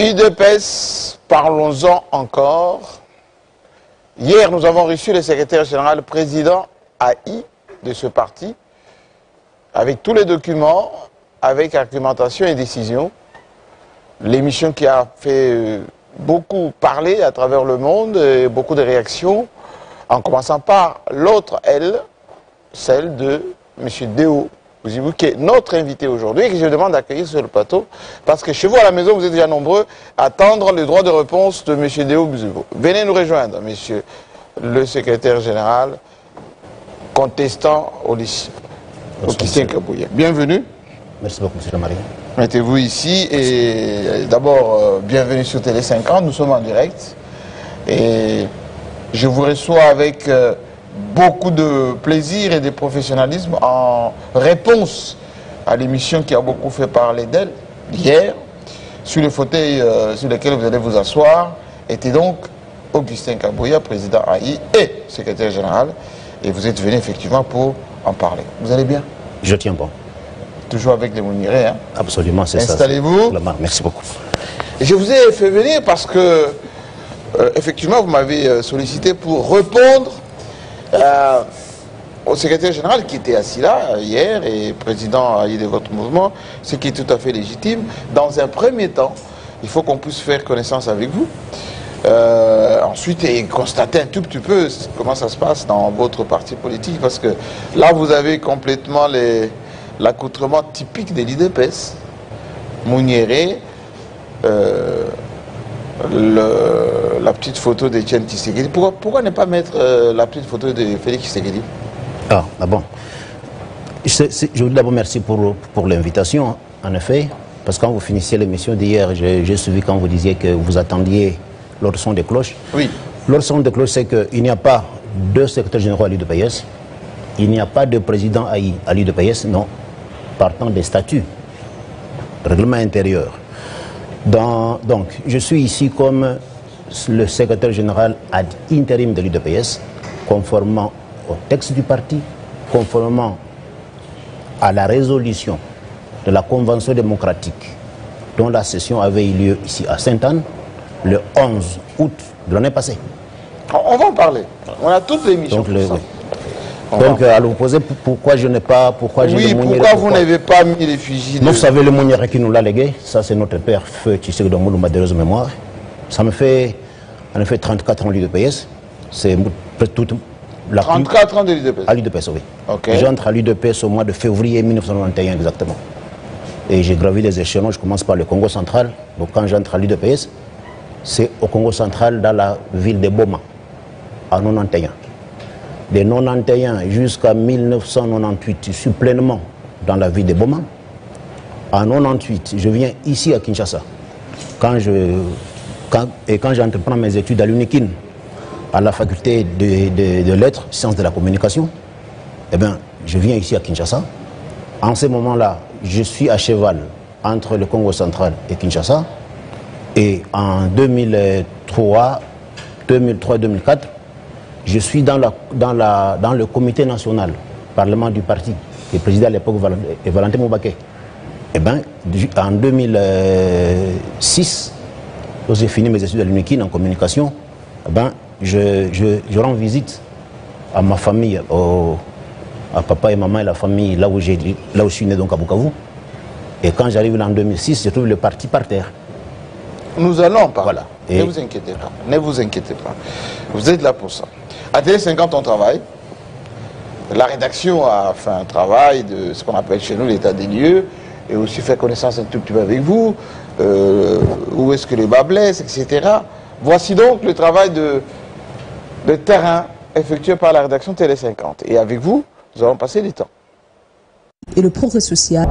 L'UDPS, parlons-en encore. Hier, nous avons reçu le secrétaire général, le président AI de ce parti, avec tous les documents, avec argumentation et décision. L'émission qui a fait beaucoup parler à travers le monde, et beaucoup de réactions, en commençant par l'autre elle, celle de M. Deo Bouzibou, qui est notre invité aujourd'hui et que je demande d'accueillir sur le plateau, parce que chez vous à la maison, vous êtes déjà nombreux à attendre le droit de réponse de M. Deo Bouzibou. Venez nous rejoindre, monsieur le secrétaire général, contestant au Christian Kabouya. Bienvenue. Merci beaucoup, M. Marie. Mettez-vous ici et d'abord, bienvenue sur Télé 50, nous sommes en direct et je vous reçois avec beaucoup de plaisir et de professionnalisme en réponse à l'émission qui a beaucoup fait parler d'elle hier. Sur le fauteuil sur lequel vous allez vous asseoir était donc Augustin Kabouya, président AI et secrétaire général, et vous êtes venu effectivement pour en parler. Vous allez bien? Je tiens bon. Toujours avec les Mounirés, hein? Absolument, c'est ça. Installez-vous. Merci beaucoup. Je vous ai fait venir parce que, effectivement, vous m'avez sollicité pour répondre au secrétaire général qui était assis là hier et président de votre mouvement, ce qui est tout à fait légitime. Dans un premier temps, il faut qu'on puisse faire connaissance avec vous. Ensuite, et constater un tout petit peu comment ça se passe dans votre parti politique, parce que là, vous avez complètement l'accoutrement typique de l'UDPS. Mouniéré, la petite photo d'Etienne Tshisekedi. Pourquoi ne pas mettre la petite photo de Félix Tshisekedi? Ah bon. Je vous d'abord merci pour l'invitation, en effet, parce que quand vous finissiez l'émission d'hier, j'ai suivi quand vous disiez que vous attendiez l'autre son des cloches. Oui. L'autre son des cloches, c'est qu'il n'y a pas de secrétaire général à l'UDPS, il n'y a pas de président à l'UDPS, non, partant des statuts, règlement intérieur. Donc, je suis ici comme le secrétaire général ad intérim de l'UDPS, conformément au texte du parti, conformément à la résolution de la Convention démocratique, dont la session avait eu lieu ici à Sainte-Anne, le 11 août de l'année passée. On va en parler. On a toutes les missions. Donc, à vous poser pourquoi je n'ai pas... Pourquoi vous n'avez pas mis les fusils Vous savez, le Mouniéré qui nous l'a légué, ça c'est notre père, Feu Tshisekedi Domouloumba, de mémoire. Ça me fait, en effet, 34 ans l'UDPS. C'est toute la 34 ans de l'UDPS? À l'UDPS, oui. Okay. J'entre à l'UDPS au mois de février 1991 exactement. Et j'ai gravi les échelons, je commence par le Congo central. Donc quand j'entre à l'UDPS, c'est au Congo central, dans la ville de Boma, en 91. De 91 jusqu'à 1998, je suis pleinement dans la ville de Boma. En 98, je viens ici à Kinshasa. Quand j'entreprends mes études à l'UNIKIN, à la faculté de lettres, sciences de la communication, eh bien, je viens ici à Kinshasa. En ce moment-là, je suis à cheval entre le Congo central et Kinshasa. Et en 2003-2004, je suis dans le comité national, parlement du parti, qui est présidé à l'époque Valentin Moubaké. Eh bien, en 2006, quand j'ai fini mes études à l'UNIKIN en communication, eh ben, je rends visite à ma famille, à papa et maman et la famille, là où je suis né, donc à Bukavu. Et quand j'arrive en 2006, je trouve le parti par terre. Nous allons en parler. Voilà. Ne vous inquiétez pas. Ne vous inquiétez pas. Vous êtes là pour ça. À Télé 50, on travaille. La rédaction a fait un travail de ce qu'on appelle chez nous l'état des lieux et aussi fait connaissance un tout petit peu avec vous. Où est-ce que les bas blessent, etc. Voici donc le travail de terrain effectué par la rédaction Télé 50. Et avec vous, nous allons passer du temps. Et le progrès social.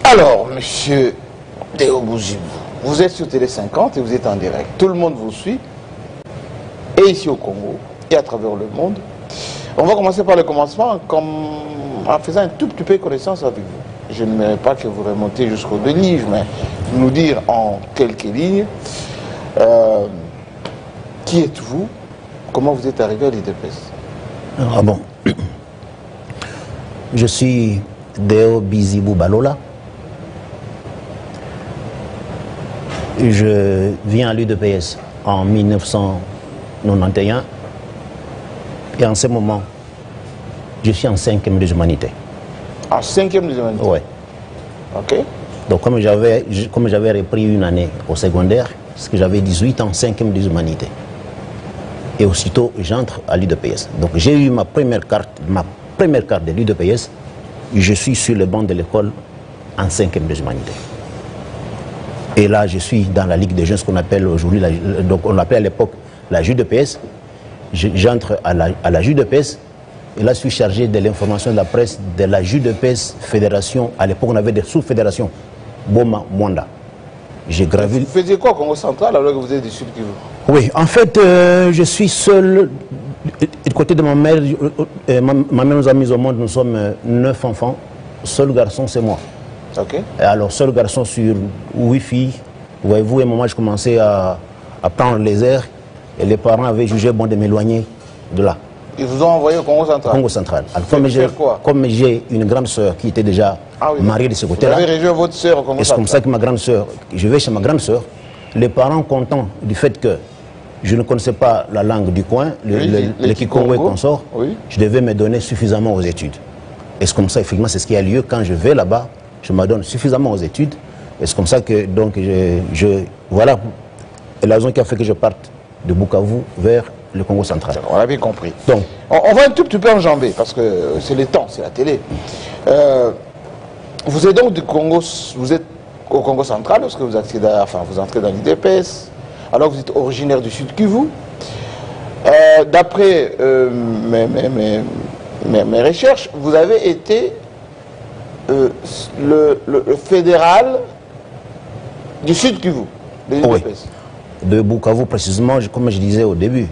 Alors, monsieur Deo Bouzibou, vous êtes sur Télé 50 et vous êtes en direct. Tout le monde vous suit, et ici au Congo, et à travers le monde. On va commencer par le commencement, en faisant un tout petit peu connaissance avec vous. Je ne mets pas que vous remontez jusqu'au deux livres, mais nous dire en quelques lignes, qui êtes-vous, comment vous êtes arrivé à l'UDPS? Ah bon. Je suis Deo Bouzibou Balola. Je viens à l'UDPS en 1991 et en ce moment, je suis en 5e des humanités. En 5e des humanités? Oui. Ok. Donc comme j'avais repris une année au secondaire, parce que j'avais 18 ans, 5e des humanités. Et aussitôt, j'entre à l'UDPS. Donc j'ai eu ma première carte de l'UDPS. Je suis sur le banc de l'école en 5e des humanités. Et là, je suis dans la Ligue des jeunes, ce qu'on appelle aujourd'hui, donc on l'appelait à l'époque la JUDPS. J'entre à la JUDPS. Et là, je suis chargé de l'information de la presse de la JUDPS Fédération. À l'époque, on avait des sous-fédérations. Boma, Mwanda. J'ai gravé... Vous faisiez quoi au Congo central alors que vous êtes du Sud Kivu? Oui, en fait, je suis seul. Du côté de ma mère, ma mère nous a mis au monde, nous sommes 9 enfants. Seul garçon, c'est moi. Ok. Et alors, seul garçon sur 8 filles. Voyez-vous, à un moment, je commençais à prendre les airs. Et les parents avaient jugé bon de m'éloigner de là. Ils vous ont envoyé au Congo central? Congo central. Alors, comme j'ai une grande sœur qui était déjà mariée de ce côté-là. Vous avez rejoint votre sœur au Congo central? Et c'est comme ça que ma grande sœur, je vais chez ma grande sœur. Les parents contents du fait que je ne connaissais pas la langue du coin, le Kikongo et consort, je devais me donner suffisamment aux études. Et c'est comme ça, effectivement, c'est ce qui a lieu. Quand je vais là-bas, je me donne suffisamment aux études. Et c'est comme ça que, donc, voilà la raison qui a fait que je parte de Bukavu vers le Congo central. On l'a bien compris. Donc, on va un tout petit peu enjamber, parce que c'est le temps, c'est la télé. Vous êtes donc du Congo, vous êtes au Congo central, parce que vous entrez dans l'IDPS, alors que vous êtes originaire du Sud Kivu. D'après mes recherches, vous avez été le fédéral du Sud Kivu, de l'IDPS. Oui. De Bukavu précisément, comme je disais au début,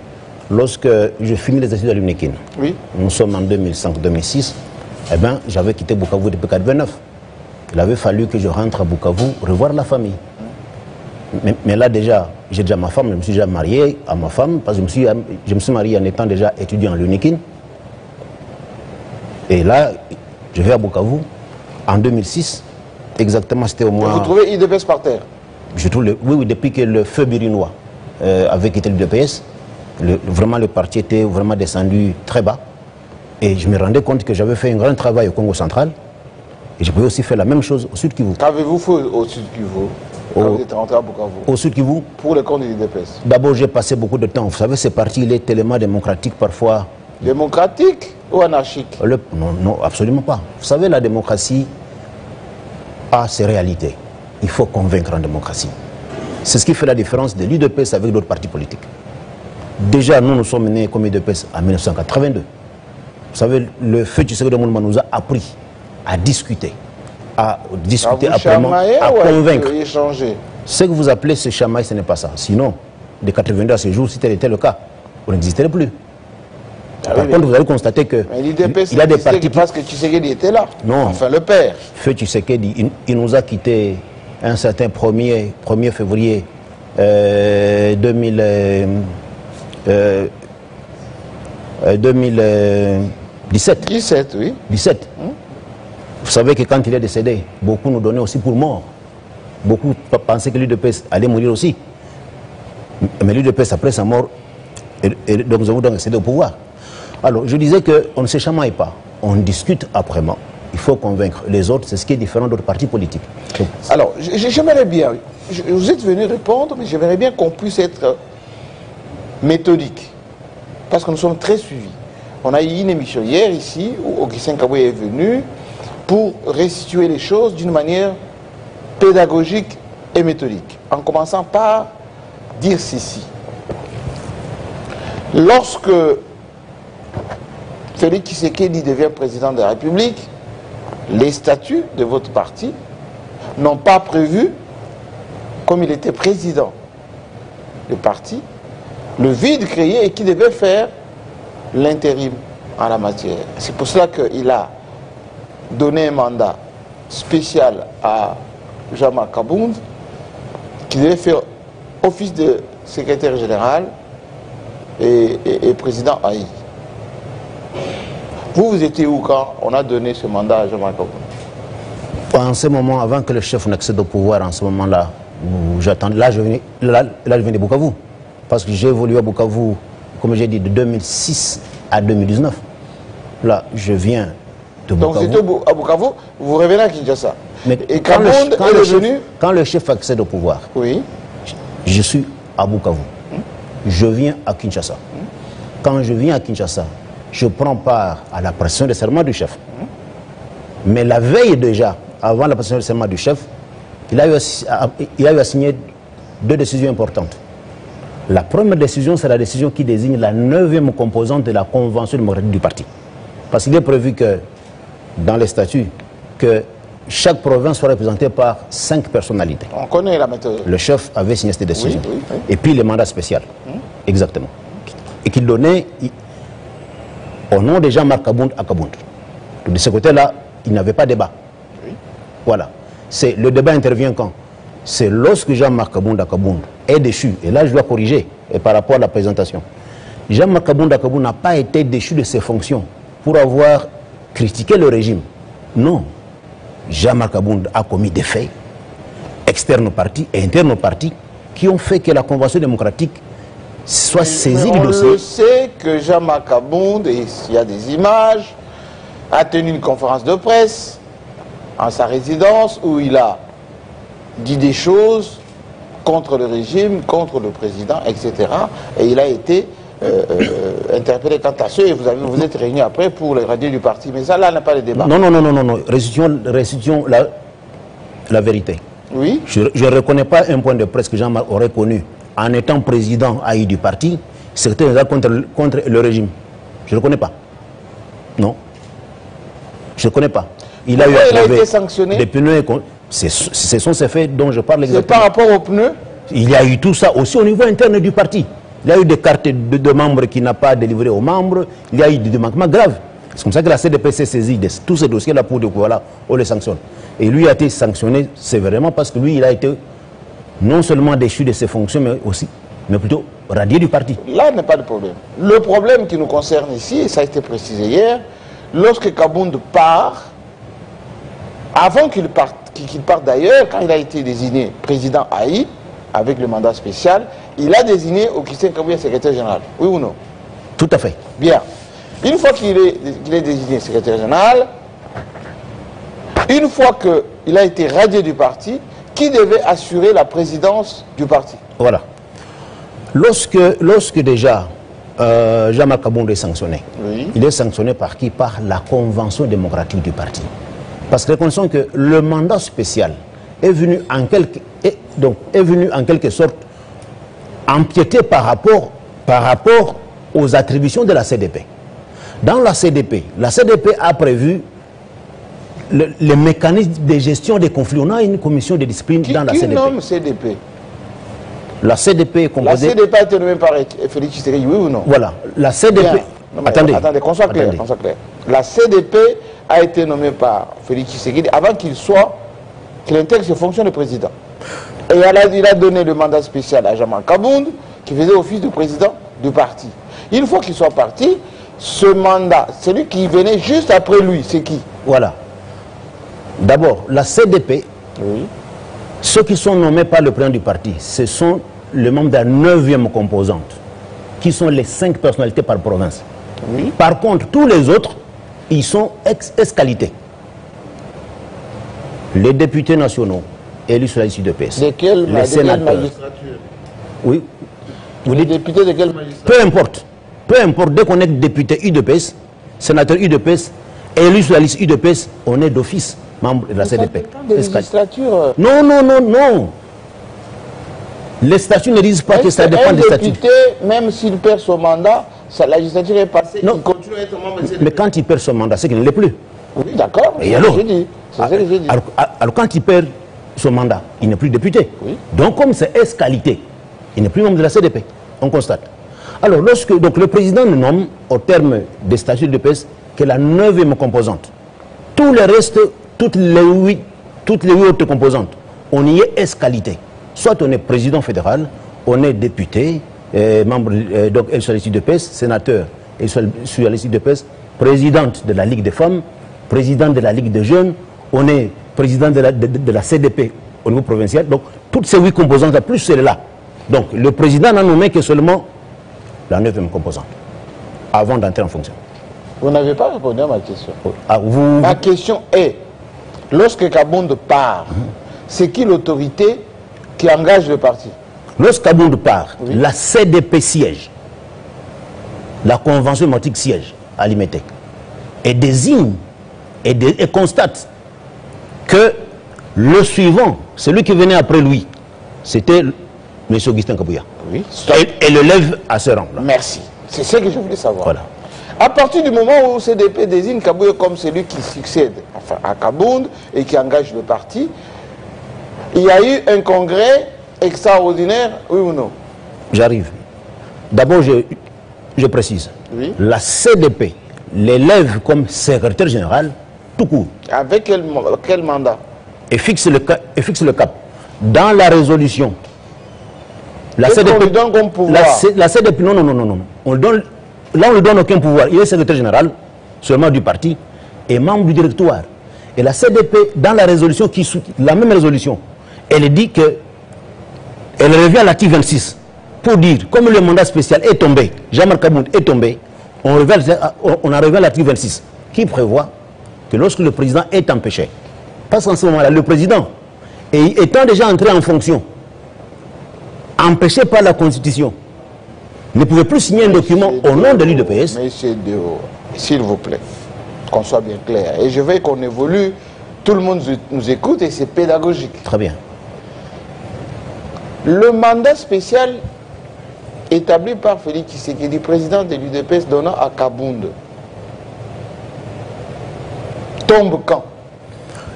lorsque je finis les études à l'UNIKIN, nous sommes en 2005-2006, eh bien, j'avais quitté Bukavu depuis 1989. Il avait fallu que je rentre à Bukavu revoir la famille. Mais là déjà, j'ai déjà ma femme, je me suis déjà marié à ma femme, parce que je me suis marié en étant déjà étudiant à l'UNIKIN. Et là, je vais à Bukavu en 2006, exactement, c'était au mois... Vous trouvez IDPS par terre? Je trouve oui, depuis que le feu birinois avait quitté l'UDPS, vraiment le parti était vraiment descendu très bas. Et je me rendais compte que j'avais fait un grand travail au Congo central. Et je pouvais aussi faire la même chose au Sud Kivu. Qu'avez-vous fait au Sud Kivu quand vous êtes rentré à Bukavu? Au Sud Kivu? Pour le compte de l'IDPS. D'abord, j'ai passé beaucoup de temps. Vous savez, ce parti, il est tellement démocratique parfois. Démocratique ou anarchique? Non, non, absolument pas. Vous savez, la démocratie a ses réalités. Il faut convaincre en démocratie. C'est ce qui fait la différence de l'UDPS avec d'autres partis politiques. Déjà, nous sommes nés comme UDPS en 1982. Vous savez, le feu Tshisekedi de Moulma nous a appris à discuter après, à convaincre. Ce que vous appelez ce chamaille, ce n'est pas ça. Sinon, de 82 à ce jour, si tel était le cas, on n'existerait plus. Par contre, vous allez constater que il y a des partis parce que Tshisekedi était là. Non. Enfin, le père. Feu Tshisekedi, il nous a quittés un certain 1er février 2017. 17, oui. 17. Vous savez que quand il est décédé, beaucoup nous donnaient aussi pour mort. Beaucoup pensaient que l'UDPS allait mourir aussi. Mais l'UDPS, après sa mort, donc nous avons donc accédé au pouvoir. Alors, je disais qu'on ne se chamaille pas. On discute après. Il faut convaincre les autres. C'est ce qui est différent d'autres partis politiques. Donc, alors, j'aimerais bien, vous êtes venu répondre, mais j'aimerais bien qu'on puisse être méthodique. Parce que nous sommes très suivis. On a eu une émission hier ici, où Augustin Kaboué est venu pour restituer les choses d'une manière pédagogique et méthodique. En commençant par dire ceci. Lorsque Félix Tshisekedi devient président de la République, les statuts de votre parti n'ont pas prévu, comme il était président du parti, le vide créé et qui devait faire l'intérim en la matière. C'est pour cela qu'il a donné un mandat spécial à Jean-Marc Kabound, qui devait faire office de secrétaire général et président AI. Vous étiez où quand on a donné ce mandat à Jean-Marc Kabound? En ce moment, avant que le chef n'accède au pouvoir, en ce moment-là, j'attends. Là, je viens de Bukavu. Parce que j'ai évolué à Bukavu, comme j'ai dit, de 2006 à 2019. Là, je viens de Bukavu. Donc, c'était à Bukavu, vous revenez à Kinshasa. Mais et Kabound est devenu... Quand le chef accède au pouvoir, oui. Je suis à Bukavu. Je viens à Kinshasa. Quand je viens à Kinshasa, je prends part à la prestation de serment du chef. Mais la veille déjà, avant la prestation de serment du chef, il a eu à signer 2 décisions importantes. La première décision, c'est la décision qui désigne la 9e composante de la Convention démocratique du parti. Parce qu'il est prévu que, dans les statuts, que chaque province soit représentée par 5 personnalités. On connaît la méthode. Le chef avait signé cette décision. Oui, oui, oui. Et puis le mandat spécial. Exactement. Et qu'il donnait au nom de Jean-Marc Kabound à Kabound. De ce côté-là, il n'y avait pas de débat. Oui. Voilà. Le débat intervient quand? C'est lorsque Jean-Marc Kabound à Kabound est déchu. Et là, je dois corriger par rapport à la présentation. Jean-Marc Kabound à Kabound n'a pas été déchu de ses fonctions pour avoir critiqué le régime. Non. Jean-Marc Kabound a commis des faits externes au parti et internes au parti qui ont fait que la Convention démocratique soit saisie du dossier. On sait que Jean-Marc Kabound, et il y a des images, a tenu une conférence de presse en sa résidence où il a dit des choses contre le régime, contre le président, etc. Et il a été interpellé quant à ça, et vous êtes réunis après pour le radier du parti. Mais ça, là, n'a pas de débat. Non. Restituons la vérité. Oui. Je ne reconnais pas un point de presse que Jean-Marc aurait connu en étant président AI du parti, secrétaire contre le régime. Je ne le connais pas. Non. Je ne le connais pas. Il a été sanctionné. Des pneus. Ce sont ces faits dont je parle exactement. C'est par rapport aux pneus? Il y a eu tout ça aussi au niveau interne du parti. Il y a eu des cartes de membres qui n'ont pas délivré aux membres. Il y a eu des manquements graves. C'est comme ça que la CDP s'est saisie de tous ces dossiers-là pour dire que voilà, on les sanctionne. Et lui a été sanctionné sévèrement parce que lui, il a été non seulement déchu de ses fonctions, mais plutôt radié du parti. Là, n'est pas de problème. Le problème qui nous concerne ici, et ça a été précisé hier, lorsque Kabound part, avant qu'il parte d'ailleurs, quand il a été désigné président AI, avec le mandat spécial, il a désigné Augustin Kabuya secrétaire général. Oui ou non? Tout à fait. Bien. Une fois qu'il est désigné secrétaire général, une fois qu'il a été radié du parti, qui devait assurer la présidence du parti? Voilà. Lorsque déjà Jean-Marc Kabound est sanctionné, oui. Il est sanctionné par qui? Par la Convention démocratique du parti. Parce que reconnaissons que le mandat spécial est venu en quelque sorte empiéter par rapport aux attributions de la CDP. Dans la CDP a prévu le mécanisme de gestion des conflits. On a une commission de discipline dans la CDP. Qui nomme CDP? La CDP est composée... La CDP a été nommée par Félix Tshisekedi, oui ou non? Voilà. La CDP... Attendez, qu'on soit clair. La CDP a été nommée par Félix Tshisekedi avant qu'il intègre ses fonctions de président. Et il a donné le mandat spécial à Jean-Marc Kabound, qui faisait office de président du parti. Une fois qu'il soit parti, ce mandat, celui qui venait juste après lui, c'est qui? Voilà. D'abord, la CDP, oui. Ceux qui sont nommés par le président du parti, ce sont les membres de la 9e composante, qui sont les 5 personnalités par province. Oui. Par contre, tous les autres, ils sont ex-qualité. Les députés nationaux élus sur la liste de PS. De quelle magistrature? Oui. Les députés de quelle magistrature? Peu importe, dès qu'on est député UDPS, sénateur UDPS, élu sur la liste UDPS, on est d'office membre de la CDP. Non. Les statuts ne disent pas que ça dépend des statuts. Un député, même s'il perd son mandat, sa législature est passée, il continue à être membre de la CDP. Mais quand il perd son mandat, c'est qu'il ne l'est plus. Oui, d'accord. Et alors, alors quand il perd son mandat, il n'est plus député. Oui. Donc comme c'est ex-qualité, il n'est plus membre de la CDP. On constate. Alors donc le président ne nomme au terme des statuts de PS que la 9e composante. Tout le reste, toutes les 8 autres composantes, on y est ex-qualité. Soit on est président fédéral, on est député, membre donc sur la liste de PS, sénateur et sur la liste de PS, présidente de la Ligue des femmes, président de la Ligue des jeunes, on est président de la CDP au niveau provincial. Donc, toutes ces 8 composantes, plus celle-là. Donc, le président n'a nommé que seulement la 9e composante, avant d'entrer en fonction. Vous n'avez pas répondu à ma question. Ah, Ma question est, lorsque Kabound part, c'est qui l'autorité qui engage le parti? Lorsque Kabound part, oui, la CDP siège, la convention démocratique siège à l'IMETEC, et désigne et constate que le suivant, celui qui venait après lui, c'était M. Augustin Kabouya. Oui. Et le lève à ce rang-là. Merci. C'est ce que je voulais savoir. Voilà. À partir du moment où le CDP désigne Kabouya comme celui qui succède à Kabound et qui engage le parti, il y a eu un congrès extraordinaire, oui ou non? J'arrive. D'abord, je précise. Oui. La CDP l'élève comme secrétaire général tout court. Avec quel mandat? Et fixe le cap. Dans la résolution. La CDP, lui donne comme pouvoir? La CDP, non. On lui donne, là, on ne lui donne aucun pouvoir. Il est secrétaire général, seulement du parti, et membre du directoire. Et la CDP, dans la résolution, la même résolution, elle dit que elle revient à l'article 26 pour dire, comme le mandat spécial est tombé, Jean-Marc Kabound est tombé, on a revenu à l'article 26, qui prévoit que lorsque le président est empêché, parce qu'en ce moment-là, le président, étant déjà entré en fonction, empêché par la Constitution, ne pouvait plus signer un document au nom de l'UDPS. Monsieur Deo, s'il vous plaît, qu'on soit bien clair. Et je veux qu'on évolue, tout le monde nous écoute et c'est pédagogique. Très bien. Le mandat spécial établi par Félix Tshisekedi, président de l'UDPS, donnant à Kabound, tombe quand?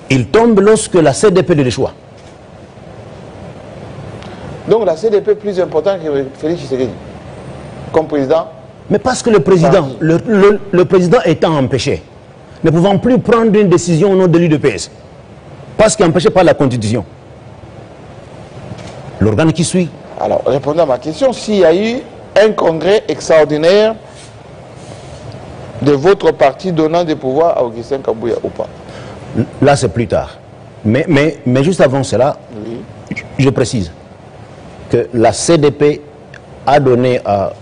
Il tombe lorsque la CDP le choix. Donc la CDP est plus importante que Félix Tshisekedi comme président? Mais parce que le président, le président étant empêché, ne pouvant plus prendre une décision au nom de l'UDPS, parce qu'il est empêché par la Constitution. L'organe qui suit. Alors, répondez à ma question, s'il y a eu un congrès extraordinaire de votre parti donnant des pouvoirs à Augustin Kabouya ou pas? Là, c'est plus tard. Mais juste avant cela, oui, je précise que la CDP a donné à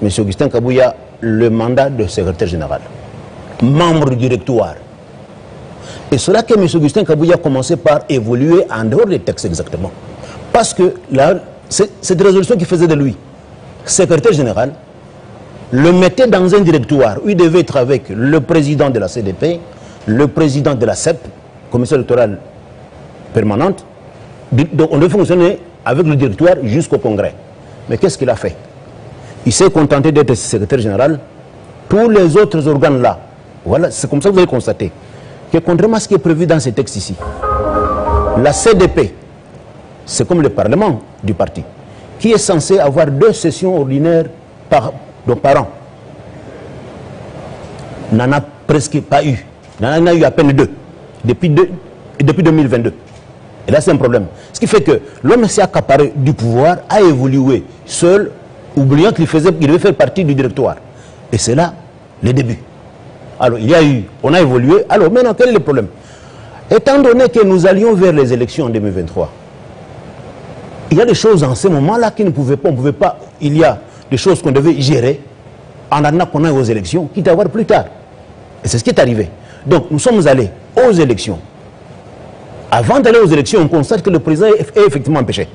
M. Augustin Kabouya le mandat de secrétaire général, membre du directoire. Et c'est là que M. Augustin Kabouya a commencé par évoluer en dehors des textes exactement. Parce que cette résolution qui faisait de lui secrétaire général le mettait dans un directoire où il devait être avec le président de la CDP, le président de la CEP, commission électorale permanente. Donc on devait fonctionner avec le directoire jusqu'au congrès. Mais qu'est-ce qu'il a fait? Il s'est contenté d'être secrétaire général. Tous les autres organes là, voilà, c'est comme ça que vous allez constater que contrairement à ce qui est prévu dans ces textes ici, la CDP, c'est comme le parlement du parti, qui est censé avoir 2 sessions ordinaires par an. N'en a presque pas eu. N'en a eu à peine 2 depuis 2022. Et là, c'est un problème. Ce qui fait que l'homme s'est accaparé du pouvoir, a évolué seul, oubliant qu'il devait faire partie du directoire. Et c'est là le début. Alors, on a évolué. Alors, maintenant, quel est le problème? Étant donné que nous allions vers les élections en 2023, il y a des choses en ce moment-là qui ne pouvaient pas, on ne pouvait pas. Il y a des choses qu'on devait gérer en attendant qu'on aille aux élections, quitte à voir plus tard. Et c'est ce qui est arrivé. Donc, nous sommes allés aux élections. Avant d'aller aux élections, on constate que le président est effectivement empêché.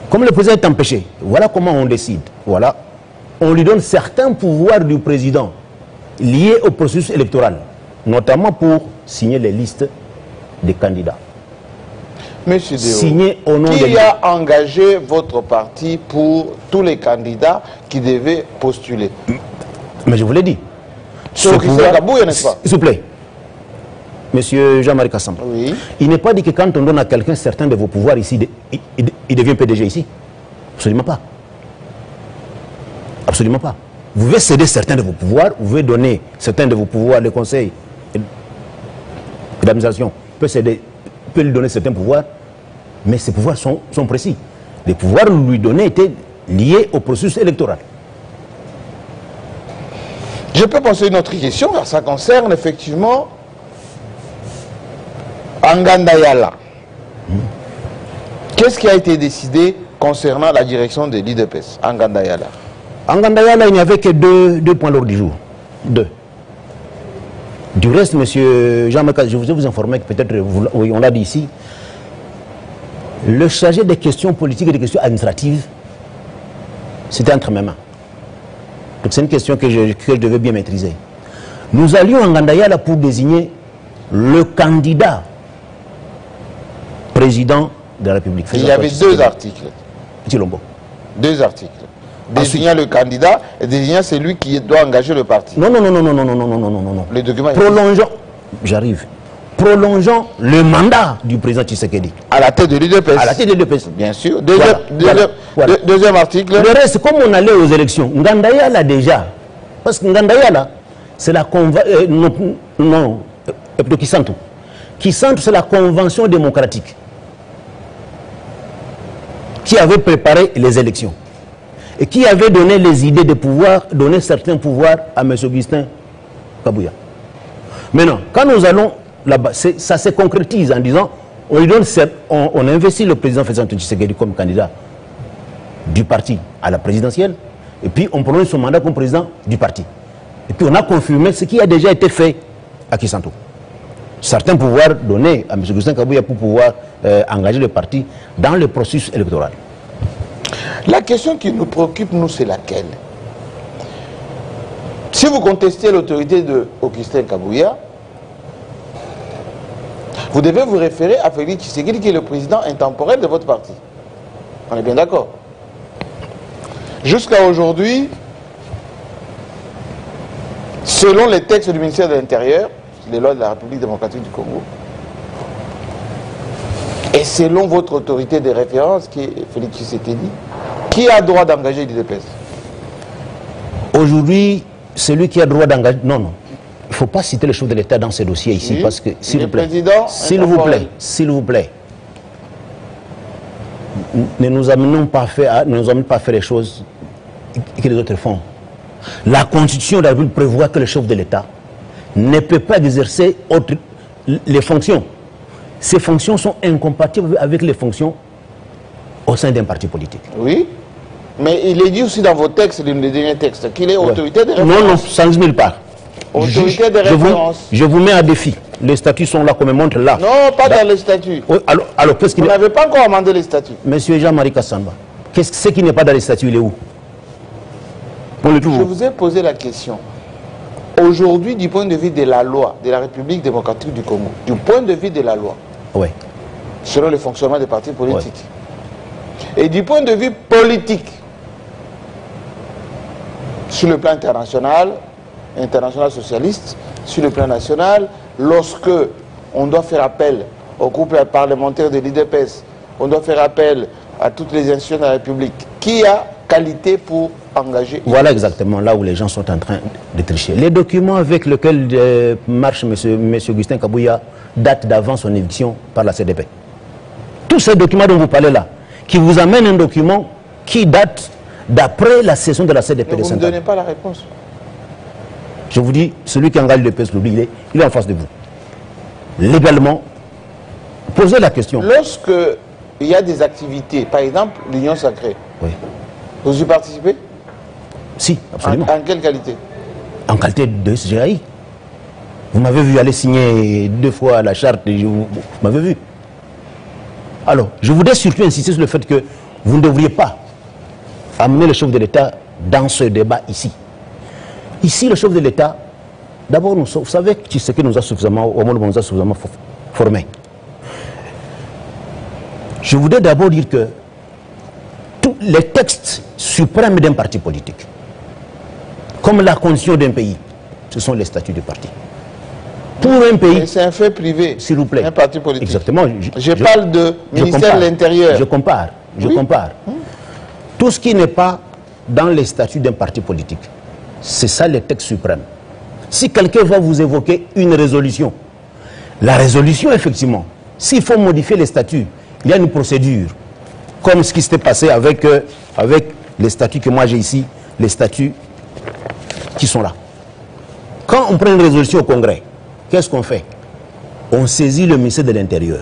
Comme le président est empêché, voilà comment on décide. Voilà. On lui donne certains pouvoirs du président liés au processus électoral, notamment pour signer les listes des candidats. Monsieur Deo, signé au nom qui a engagé votre parti pour tous les candidats qui devaient postuler? Mais je vous l'ai dit. C'est Augustin Kabouya, n'est-ce pas? S'il vous plaît. Monsieur Jean-Marie Kassam, oui. Il n'est pas dit que quand on donne à quelqu'un certains de vos pouvoirs ici, il devient PDG ici. Absolument pas. Absolument pas. Vous pouvez céder certains de vos pouvoirs, vous pouvez donner certains de vos pouvoirs, le conseil d'administration peut lui donner certains pouvoirs, mais ces pouvoirs sont précis. Les pouvoirs lui donnés étaient liés au processus électoral. Je peux poser une autre question, car ça concerne effectivement Angandayala. Qu'est-ce qui a été décidé concernant la direction de l'IDPS en Ngandayala? En Ngandayala, il n'y avait que deux points lors du jour. Deux. Du reste, monsieur Jean-Marc, je vous informer que peut-être, oui, on l'a dit ici, le chargé des questions politiques et des questions administratives, c'était entre mes mains. Donc c'est une question que je devais bien maîtriser. Nous allions en Ngandayala pour désigner le candidat président de la République. Il y avait deux articles. Chilombo. Deux articles. Désignant le candidat et désignant celui qui doit engager le parti. Non. Le document. Prolongeons, j'arrive. Prolongeons le mandat du président Tshisekedi. À la tête de l'UDPS. À la tête de l'UDPS. Bien sûr. Voilà. Deuxième article. Le reste, comme on allait aux élections, Ngandayala déjà, parce que Ngandayala, c'est la convention. Kisantu, c'est la convention démocratique qui avait préparé les élections et qui avait donné les idées de pouvoir, donner certains pouvoirs à M. Augustin Kabouya. Maintenant, quand nous allons là-bas, ça se concrétise en disant, on investit le président Félix Antoine Tshisekedi comme candidat du parti à la présidentielle, et puis on prolonge son mandat comme président du parti. Et puis on a confirmé ce qui a déjà été fait à Kisantu. Certains pouvoirs donnés à M. Augustin Kabouya pour pouvoir engager le parti dans le processus électoral. La question qui nous préoccupe, nous, c'est laquelle? Si vous contestez l'autorité de Augustin Kabouya, vous devez vous référer à Félix Tshisekedi, qui est le président intemporel de votre parti. On est bien d'accord? Jusqu'à aujourd'hui, selon les textes du ministère de l'Intérieur, les lois de la République démocratique du Congo, et selon votre autorité de référence, qui est Félix Tshisekedi, qui a droit d'engager l'IDPS? Aujourd'hui, celui qui a droit d'engager... Non. Il ne faut pas citer le chef de l'État dans ce dossier ici, parce que, s'il vous plaît, s'il vous plaît, ne nous amenons pas à faire les choses que les autres font. La Constitution de la République prévoit que le chef de l'État ne peut pas exercer les fonctions. Ces fonctions sont incompatibles avec les fonctions au sein d'un parti politique. Oui, mais il est dit aussi dans vos textes, les derniers textes, qu'il est autorité de référence. Non, sans nulle part. Autorité de référence. Je vous mets à défi. Les statuts sont là, comme ils montrent là. Non, pas dans les statuts. Alors qu'est-ce qu'il Vous n'avez pas encore amendé les statuts. Monsieur Jean-Marie Kassamba, ce qui n'est pas dans les statuts, il est où? Je vous ai posé la question. Aujourd'hui, du point de vue de la loi de la République démocratique du Congo, du point de vue de la loi, oui, selon le fonctionnement des partis politiques, et du point de vue politique, sur le plan international socialiste, sur le plan national, lorsque on doit faire appel au groupe parlementaire de l'IDPS, on doit faire appel à toutes les institutions de la République, qui a qualité pour engager. Voilà exactement là où les gens sont en train de tricher. Les documents avec lesquels marche M. Augustin Kabouya datent d'avant son éviction par la CDP. Tous ces documents dont vous parlez là, qui vous amènent un document qui date d'après la session de la CDP de Saint-Anne. Vous ne donnez pas la réponse. Je vous dis, celui qui engage le PS, il est en face de vous. Légalement, posez la question. Lorsque il y a des activités, par exemple l'Union sacrée, oui, vous y participez? Si, absolument. En quelle qualité? En qualité de SGAI. Vous m'avez vu aller signer 2 fois la charte, vous m'avez vu. Alors, je voudrais surtout insister sur le fait que vous ne devriez pas amener le chef de l'État dans ce débat ici. Ici, le chef de l'État, d'abord, vous savez que Tshisekedi nous a suffisamment formés. Je voudrais d'abord dire que tous les textes suprêmes d'un parti politique, comme la constitution d'un pays, ce sont les statuts du parti. Pour un pays... C'est un fait privé. S'il vous plaît. Un parti politique. Exactement. Je parle de ministère de l'Intérieur. Je compare. Tout ce qui n'est pas dans les statuts d'un parti politique, c'est ça les textes suprêmes. Si quelqu'un va vous évoquer une résolution, la résolution, effectivement, s'il faut modifier les statuts, il y a une procédure, comme ce qui s'était passé avec les statuts que moi j'ai ici, les statuts qui sont là. Quand on prend une résolution au Congrès, qu'est-ce qu'on fait? On saisit le ministère de l'Intérieur.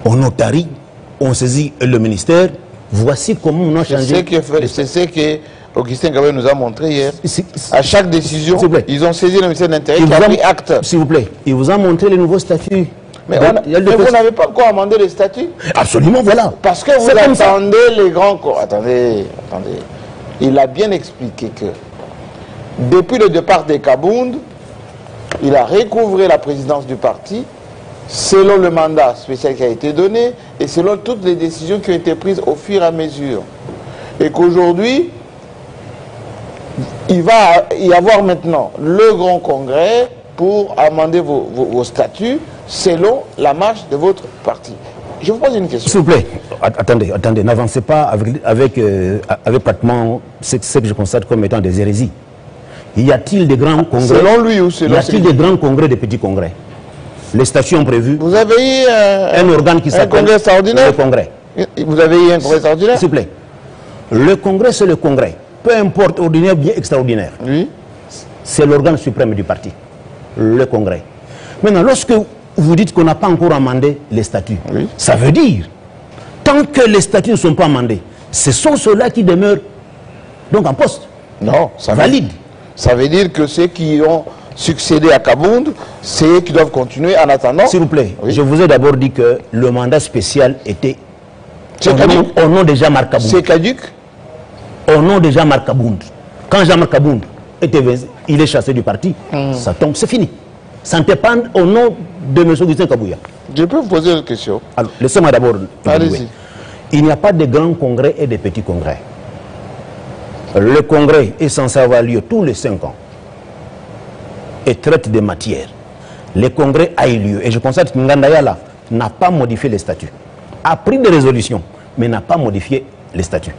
on notarie, on saisit le ministère. Voici comment on a changé. C'est ce que Augustin Kabuya nous a montré hier. À chaque décision, ils ont saisi le ministère de l'Intérieur qui a pris acte. S'il vous plaît, il vous a montré les nouveaux statuts. Mais vous n'avez pas encore amendé les statuts? Absolument, voilà. Parce que vous attendez les grands corps. Attendez. Il a bien expliqué que depuis le départ des Kabound, il a recouvré la présidence du parti selon le mandat spécial qui a été donné et selon toutes les décisions qui ont été prises au fur et à mesure. Et qu'aujourd'hui, il va y avoir maintenant le grand congrès pour amender vos statuts selon la marche de votre parti. Je vous pose une question. S'il vous plaît, attendez, n'avancez pas avec pratiquement ce que je constate comme étant des hérésies. Y a-t-il des grands congrès? Selon lui ou selon... Y a-t-il des grands congrès, des petits congrès? Les statuts ont prévu... Vous avez eu un organe qui s'appelle... Un congrès extraordinaire? Le congrès. Vous avez eu un congrès extraordinaire? S'il vous plaît. Le congrès, c'est le congrès. Peu importe, ordinaire, bien extraordinaire. Oui. C'est l'organe suprême du parti. Le congrès. Maintenant, lorsque vous dites qu'on n'a pas encore amendé les statuts, oui, ça veut dire, tant que les statuts ne sont pas amendés, ce sont ceux-là qui demeurent donc en poste. Non, ça valide. Ça veut dire que ceux qui ont succédé à Kabound, c'est eux qui doivent continuer en attendant. S'il vous plaît, oui, je vous ai d'abord dit que le mandat spécial était au nom de Jean-Marc Kabound. C'est caduc? Au nom de Jean-Marc Kabound. Quand Jean-Marc Kabound il est chassé du parti, ça tombe, c'est fini. Ça ne dépend au nom de M. Augustin Kabuya. Je peux vous poser une question? Alors, laissez-moi d'abord. Allez-y. Il n'y a pas de grands congrès et de petits congrès. Le congrès est censé avoir lieu tous les 5 ans et traite des matières. Le congrès a eu lieu et je constate que Ngandayala n'a pas modifié les statuts. A pris des résolutions, mais n'a pas modifié les statuts.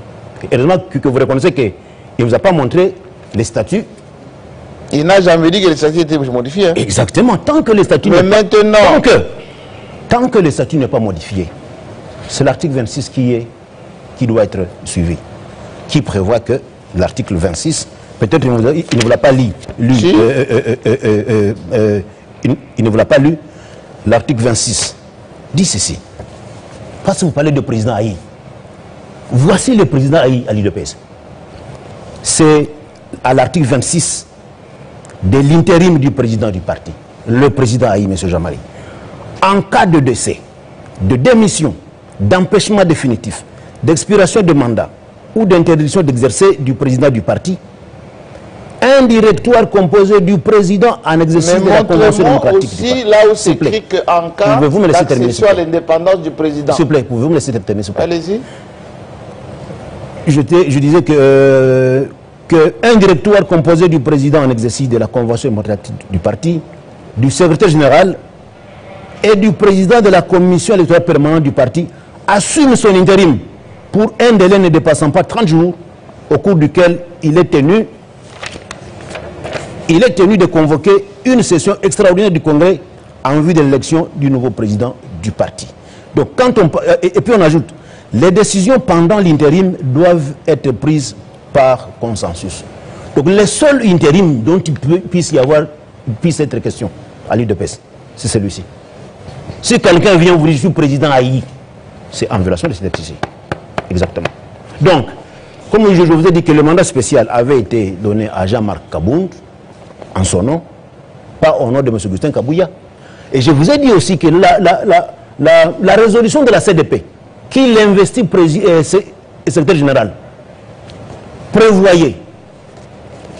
Heureusement que vous reconnaissez qu'il ne vous a pas montré les statuts. Il n'a jamais dit que les statuts étaient modifiés. Hein. Exactement. Tant que les statuts... Mais maintenant... Tant que les statuts n'est pas modifié, c'est l'article 26 qui doit être suivi. Qui prévoit que l'article 26, peut-être il ne vous l'a pas lu. Si. Il ne vous l'a pas lu. L'article 26 dit ceci. Parce que vous parlez de président Aïe. Voici le président Aïe à l'UDPS. C'est à l'article 26 de l'intérim du président du parti, le président Aïe, M. Jean-Marie. En cas de décès, de démission, d'empêchement définitif, d'expiration de mandat ou d'interdiction d'exercer du président du parti, un directoire composé du président en exercice de la Convention démocratique aussi, du parti. Là où c'est écrit qu'en cas d'accession à l'indépendance du président. S'il vous plaît, pouvez-vous me laisser terminer, s'il vous plaît? Allez-y. Je disais qu'un directoire composé du président en exercice de la Convention démocratique du parti, du secrétaire général et du président de la commission électorale permanente du parti assume son intérim pour un délai ne dépassant pas 30 jours au cours duquel il est tenu de convoquer une session extraordinaire du Congrès en vue de l'élection du nouveau président du parti. Donc, et puis on ajoute, les décisions pendant l'intérim doivent être prises par consensus. Donc le seul intérim dont il puisse être question à l'UDPS, c'est celui-ci. Si quelqu'un vient vous dire je suis président Aïe, c'est en violation de cette décision. Exactement. Donc, comme je vous ai dit que le mandat spécial avait été donné à Jean-Marc Kabound, en son nom, pas au nom de M. Augustin Kabuya. Et je vous ai dit aussi que la résolution de la CDP, qui l'investit secrétaire général, prévoyait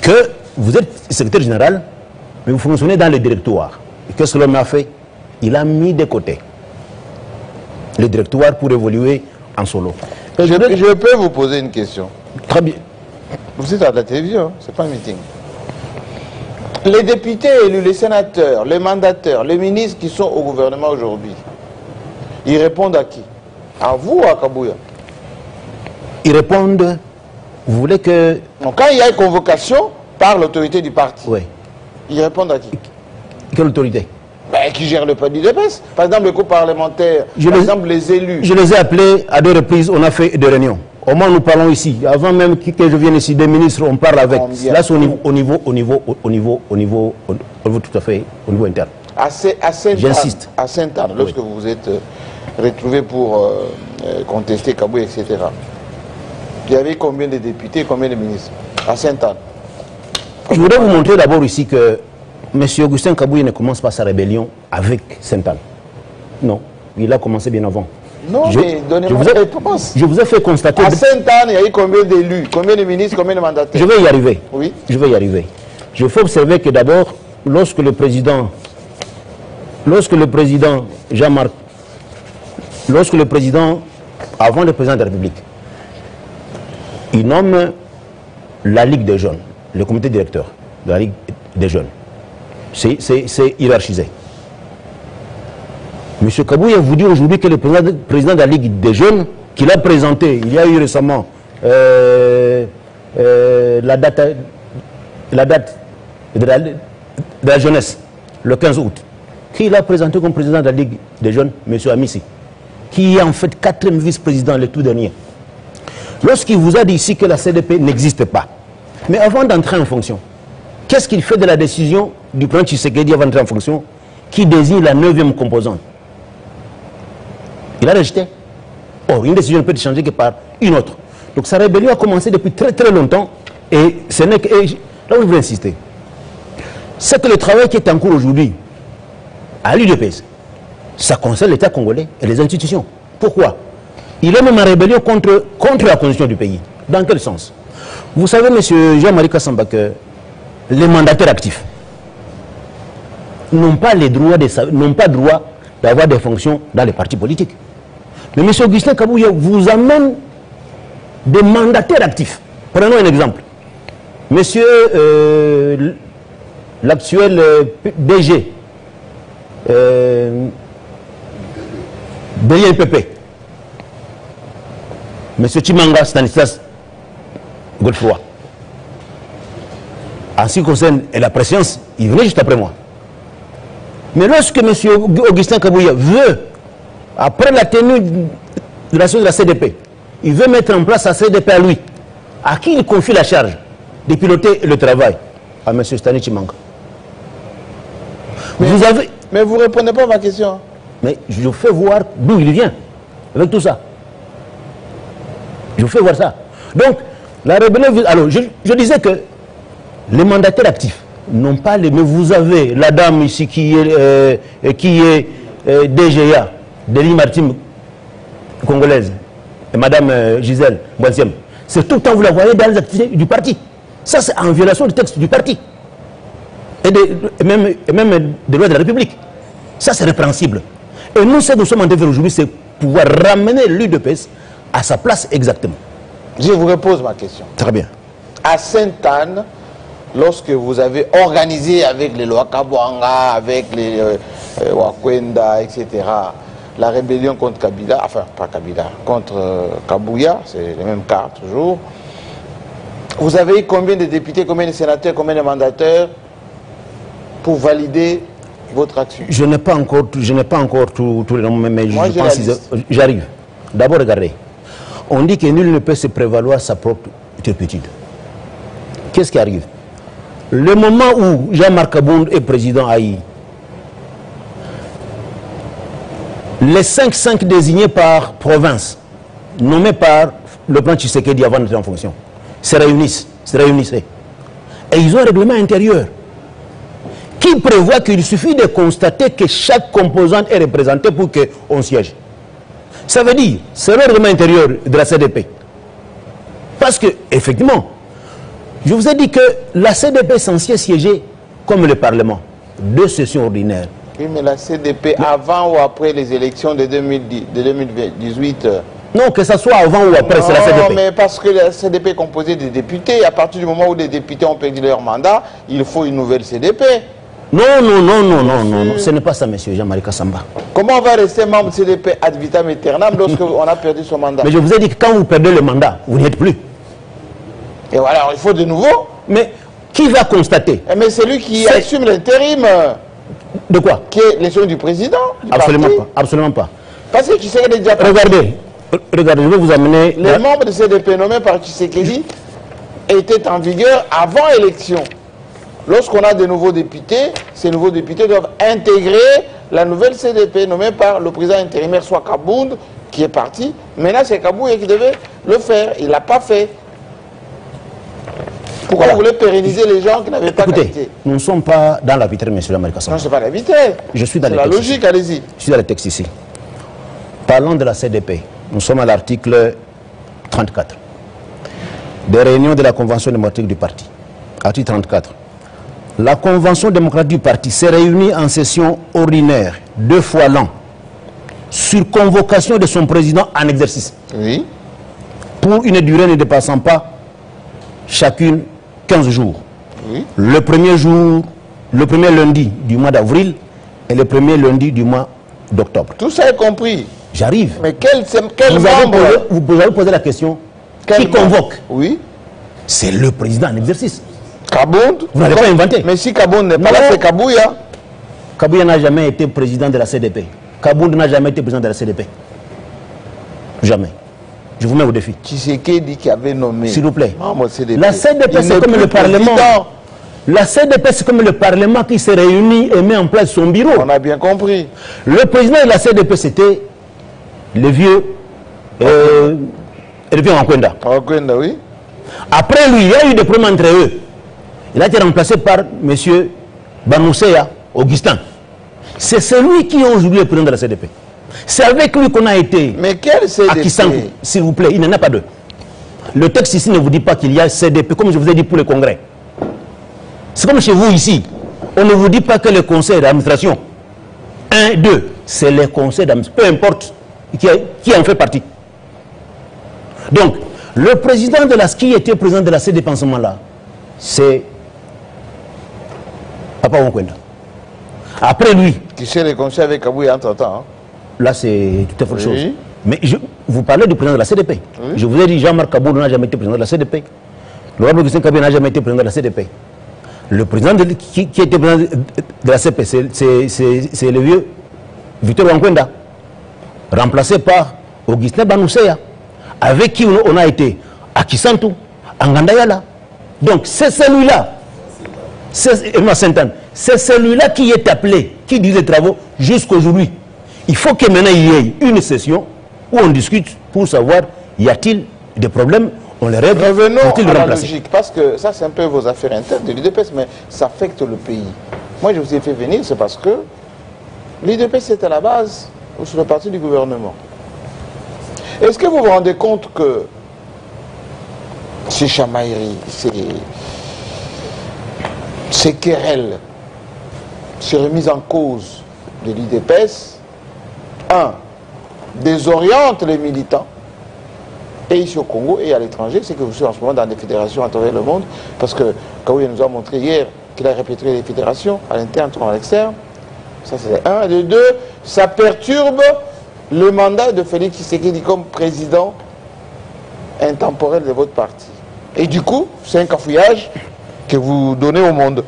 que vous êtes secrétaire général, mais vous fonctionnez dans le directoire. Et qu'est-ce que l'homme a fait? Il a mis de côté le directoire pour évoluer en solo. Je peux vous poser une question? Très bien. Vous êtes à la télévision, c'est pas un meeting. Les députés élus, les sénateurs, les mandataires, les ministres qui sont au gouvernement aujourd'hui, ils répondent à qui? À vous ou à Kabuya? Ils répondent... Vous voulez que... Donc, quand il y a une convocation par l'autorité du parti, oui, ils répondent à qui? Quelle autorité? Qui gère le parti de l'UDPS. Par exemple, le groupe parlementaire, par exemple, les élus. Je les ai appelés à 2 reprises, on a fait des réunions. Au moins, nous parlons ici. Avant même que je vienne ici, des ministres, on parle avec. Là, c'est au niveau tout à fait, au niveau interne. À J'insiste. À Sainte-Anne, lorsque vous êtes retrouvés pour contester Kabouya, etc. Il y avait combien de députés, combien de ministres à Sainte-Anne? Je voudrais vous montrer d'abord ici que M. Augustin Kabouya ne commence pas sa rébellion avec Sainte-Anne. Non, il a commencé bien avant. Non, mais donnez-moi la réponse. Je vous ai fait constater... À Sainte-Anne, il y a eu combien d'élus, combien de ministres, combien de mandataires? Je vais y arriver. Oui. Je vais y arriver. Je fais observer que d'abord, lorsque le président Jean-Marc, avant le président de la République, il nomme la Ligue des jeunes, le comité directeur de la Ligue des jeunes. C'est hiérarchisé. M. Kabouya vous dit aujourd'hui que le président de la Ligue des jeunes, qu'il a présenté, il y a eu récemment la date de la jeunesse, le 15 août, qu'il a présenté comme président de la Ligue des jeunes, M. Amissi, qui est en fait 4e vice-président, le tout dernier. Lorsqu'il vous a dit ici que la CDP n'existe pas, mais avant d'entrer en fonction, qu'est-ce qu'il fait de la décision du président Tshisekedi avant d'entrer en fonction, qui désigne la 9e composante? Il a rejeté. Or, une décision ne peut être changée que par une autre. Donc sa rébellion a commencé depuis très très longtemps, et ce n'est que... Là où je veux insister, c'est que le travail qui est en cours aujourd'hui, à l'UDPS, ça concerne l'État congolais et les institutions. Pourquoi? Il est même en rébellion contre la constitution du pays. Dans quel sens? Vous savez, M. Jean-Marie Kassamba, que les mandataires actifs n'ont pas droit d'avoir des fonctions dans les partis politiques. Mais M. Augustin Kabouya vous amène des mandataires actifs. Prenons un exemple. Monsieur l'actuel DG de l'INPP, M. Chimanga Stanislas Godefroy. En ce qui concerne la préscience, il venait juste après moi. Mais lorsque M. Augustin Kabouya veut, après la tenue de la CDP, il veut mettre en place sa CDP à lui, à qui il confie la charge de piloter le travail? À M. Stanislas Chimanga. Mais vous ne répondez pas à ma question. Mais je vous fais voir d'où il vient, avec tout ça. Je vous fais voir ça. Donc, la rébellion... Alors, je disais que les mandataires actifs n'ont pas les... Mais vous avez la dame ici qui est DGA, de l'île maritime congolaise, et Madame Gisèle Boissiem. C'est tout le temps, vous la voyez dans les activités du parti. Ça, c'est en violation du texte du parti. Et même des lois de la République. Ça, c'est répréhensible. Et nous, ce que nous sommes en train de faire aujourd'hui, c'est pouvoir ramener l'UDPS à sa place exactement. Je vous repose ma question. Très bien. À Sainte-Anne, lorsque vous avez organisé avec les Loakabouanga, avec les Wakwenda, etc., la rébellion contre Kabila, enfin pas Kabila, contre Kabouya, c'est le même cas toujours, vous avez eu combien de députés, combien de sénateurs, combien de mandataires pour valider votre action? Je n'ai pas encore tous les noms, mais moi, je pense que j'arrive. D'abord, regardez. On dit que nul ne peut se prévaloir sa propre turpitude. Qu'est-ce qui arrive? Le moment où Jean-Marc Abound est président Haï, les 5 désignés par province, nommés par le plan Tshisekedi avant d'entrer en fonction, se réunissaient. Et ils ont un règlement intérieur qui prévoit qu'il suffit de constater que chaque composante est représentée pour qu'on siège. Ça veut dire, c'est le règlement intérieur de la CDP. Parce que, effectivement, je vous ai dit que la CDP est censée siéger comme le Parlement, 2 sessions ordinaires. Oui, mais la CDP, avant ou après les élections de 2018... Non, que ce soit avant ou après, c'est la CDP. Non, mais parce que la CDP est composée de députés. À partir du moment où les députés ont perdu leur mandat, il faut une nouvelle CDP. Non, ce n'est pas ça, monsieur Jean-Marie Kassamba. Comment on va rester membre de CDP ad vitam aeternam lorsqu'on a perdu son mandat? Mais je vous ai dit que quand vous perdez le mandat, vous n'y êtes plus. Et voilà, il faut de nouveau. Mais qui va constater? Mais c'est lui qui assume l'intérim. De quoi? Qui est l'élection du président du Absolument parti. pas, absolument pas. Parce que Tshisekedi déjà... Regardez, je vais vous amener... Les membres de CDP nommés par Tshisekedi étaient en vigueur avant élection. Lorsqu'on a de nouveaux députés, ces nouveaux députés doivent intégrer la nouvelle CDP nommée par le président intérimaire, soit Kabound, qui est parti. Maintenant, c'est Kabouya qui devait le faire. Il ne l'a pas fait. Pourquoi vous voulez pérenniser les gens qui n'avaient pas qualité? Nous ne sommes pas dans l'arbitraire, monsieur Jean-Marie Kassamba. Non, ce n'est pas l'arbitraire. Je suis dans la logique, allez-y. Je suis dans le texte ici. Parlons de la CDP. Nous sommes à l'article 34. Des réunions de la Convention démocratique du parti. Article 34. La Convention démocratique du parti s'est réunie en session ordinaire 2 fois l'an sur convocation de son président en exercice. Oui. Pour une durée ne dépassant pas chacune 15 jours. Oui. Le premier lundi du mois d'avril et le premier lundi du mois d'octobre. Tout ça est compris. J'arrive. Mais quel membre vous avez posé la question. Qui convoque? Oui. C'est le président en exercice. Kabound. Vous n'avez pas inventé. Mais si Kabound n'est pas là, c'est Kabouya. Kabouya n'a jamais été président de la CDP. Kabound n'a jamais été président de la CDP. Jamais. Je vous mets au défi. Tshisekedi qui avait nommé. S'il vous plaît. CDP. La CDP, c'est comme le Parlement. La CDP, c'est comme le Parlement qui se réunit et met en place son bureau. On a bien compris. Le président de la CDP, c'était le vieux Nkwenda. Nkwenda, oui. Après lui, il y a eu des problèmes entre eux. Il a été remplacé par M. Banouseya Augustin. C'est celui qui est aujourd'hui le président de la CDP. C'est avec lui qu'on a été. Mais quel CDP? À Kisankou, s'il vous plaît, il n'en a pas deux. Le texte ici ne vous dit pas qu'il y a CDP, comme je vous ai dit pour le Congrès. C'est comme chez vous ici. On ne vous dit pas que le conseil d'administration, 1, 2, c'est le conseil d'administration, peu importe qui en fait partie. Donc, le président de la qui était président de la CDP en ce moment-là, c'est Papa Nkwenda. Après lui. Qui s'est réconcilié avec Kabouya entre-temps. Hein? Là, c'est tout à fait autre chose. Oui. Mais vous parlez du président de la CDP. Oui. Je vous ai dit, Jean-Marc Kaboul n'a jamais été président de la CDP. Laurent Augustin Kabila n'a jamais été président de la CDP. Le président qui était président de la CDP, c'est le vieux Victor Nkwenda, remplacé par Augustin Banouseya, avec qui on a été à Kisantou, à Ngandayala. Donc c'est celui-là, c'est celui-là qui est appelé, qui dit les travaux jusqu'aujourd'hui. Il faut que maintenant il y ait une session où on discute pour savoir y a-t-il des problèmes, on les règle. Revenons à la logique, parce que ça c'est un peu vos affaires internes de l'UDPS, mais ça affecte le pays. Moi je vous ai fait venir, c'est parce que l'UDPS c'est à la base sur le parti du gouvernement. Est-ce que vous vous rendez compte que ces chamailleries, ces querelles, ces remises en cause de l'UDPS, désorientent les militants, et ici au Congo et à l'étranger, c'est que vous êtes en ce moment dans des fédérations à travers le monde, parce que Kaouya nous a montré hier qu'il a répété les fédérations à l'interne comme à l'externe. Ça c'est un. Et deux, ça perturbe le mandat de Félix Tshisekedi comme président intemporel de votre parti. Et du coup, c'est un cafouillage que vous donnez au monde.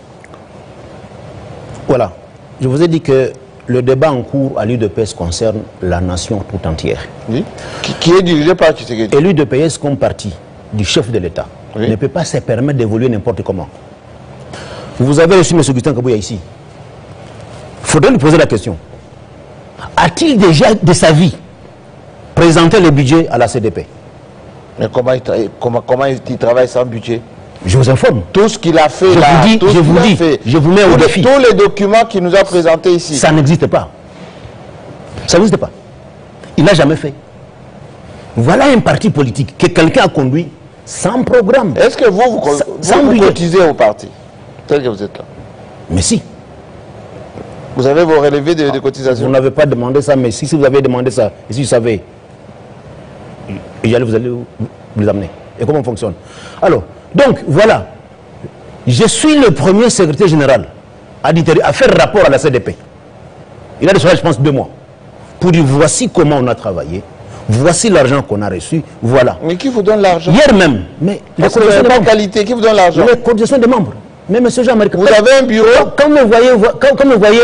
Voilà. Je vous ai dit que le débat en cours à l'UDPS concerne la nation tout entière. Oui. Qui est dirigé par Tshisekedi. Et l'UDPS comme parti du chef de l'État ne peut pas se permettre d'évoluer n'importe comment. Vous avez reçu M. Augustin Kabouya ici. Il faudrait lui poser la question. A-t-il déjà de sa vie présenté le budget à la CDP? Mais comment il travaille sans budget? Je vous informe. Tout ce qu'il a fait je vous mets au défi. Tous les documents qu'il nous a présentés ici. Ça n'existe pas. Ça n'existe pas. Il n'a jamais fait. Voilà un parti politique que quelqu'un a conduit sans programme. Est-ce que vous cotisez au parti tel que vous êtes là? Mais si. Vous avez vos relevés de cotisation? Vous n'avez pas demandé ça, mais si vous avez demandé ça, et si vous savez, vous allez vous les amener. Et comment on fonctionne? Alors, donc, voilà. Je suis le premier secrétaire général à faire rapport à la CDP. Il a reçu, je pense, 2 mois. Pour dire, voici comment on a travaillé. Voici l'argent qu'on a reçu. Voilà. Mais qui vous donne l'argent? Hier même. Mais les cotisations de membres. Qualité, qui vous donne l'argent? Les cotisations des membres. Mais M. Jean-Marie, vous avez un bureau? Quand vous voyez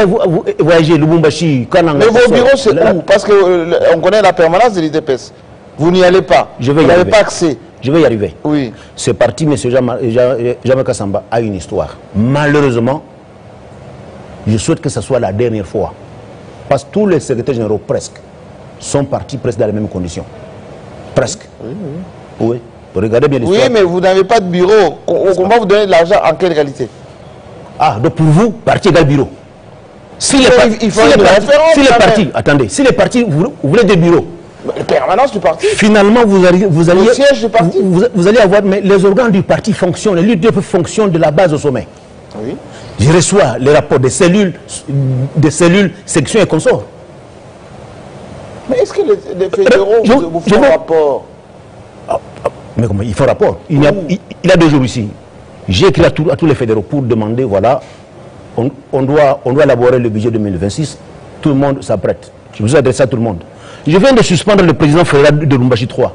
voyager Lubumbashi, mais vos bureaux, c'est où? Parce qu'on connaît la permanence de l'UDPS. Vous n'y allez pas. Je vais y arriver. Vous n'avez pas accès. Je vais y arriver. Oui. Ce parti, M. Jean-Marc Kassamba, a une histoire. Malheureusement, je souhaite que ce soit la dernière fois Parce que tous les secrétaires généraux, presque, sont partis presque dans les mêmes conditions. Presque. Oui. Regardez bien l'histoire. Oui, mais vous n'avez pas de bureau. Comment vous donnez de l'argent en quelle qualité? Ah, donc pour vous, parti égale bureau. Si les partis, attendez, si les partis, vous voulez des bureaux. La permanence du parti. Finalement, vous alliez le siège du parti. Vous allez avoir, mais les organes du parti fonctionnent, les leaders fonctionnent de la base au sommet. Oui. Je reçois les rapports des cellules, sections et consorts. Mais est-ce que les fédéraux vous font un rapport? Mais comment? Il faut rapport. Il y a 2 jours ici. J'ai écrit à tous les fédéraux pour demander, voilà, on doit élaborer le budget 2026. Tout le monde s'apprête. Je vous ai adressé à tout le monde. Je viens de suspendre le président fédéral de Lubumbashi 3.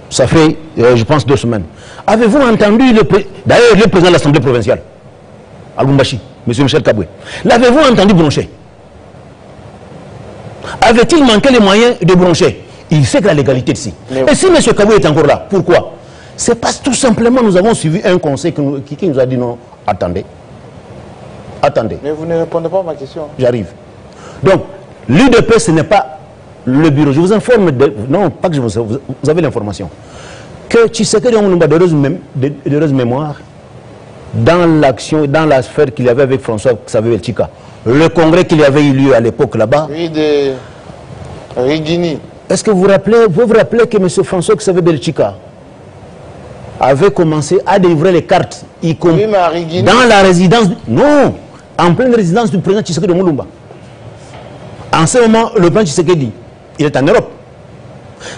Ça fait, je pense, 2 semaines. Avez-vous entendu, d'ailleurs, le président de l'Assemblée provinciale, à Lubumbashi, M. Michel Kabwe, l'avez-vous entendu broncher? Avait-il manqué les moyens de broncher? Il sait que la légalité ici. Et si M. Kabwe est encore là, pourquoi? C'est parce que tout simplement nous avons suivi un conseil qui nous a dit non, attendez. Attendez. Mais vous ne répondez pas à ma question. J'arrive. Donc, l'UDP, ce n'est pas le bureau. Je vous informe, non, pas que je vous avez l'information, que Tshisekedi a d'heureuse mémoire dans l'action, dans l'affaire qu'il avait avec François-Xavier Belchika. Le congrès qu'il y avait eu lieu à l'époque là-bas. Oui, de Rigini. Est-ce que vous vous rappelez que M. François-Xavier Belchika avait commencé à délivrer les cartes, y compris dans la résidence, non, en pleine résidence du président Tshisekedi de Moulumba. En ce moment, le président Tshisekedi, il est en Europe.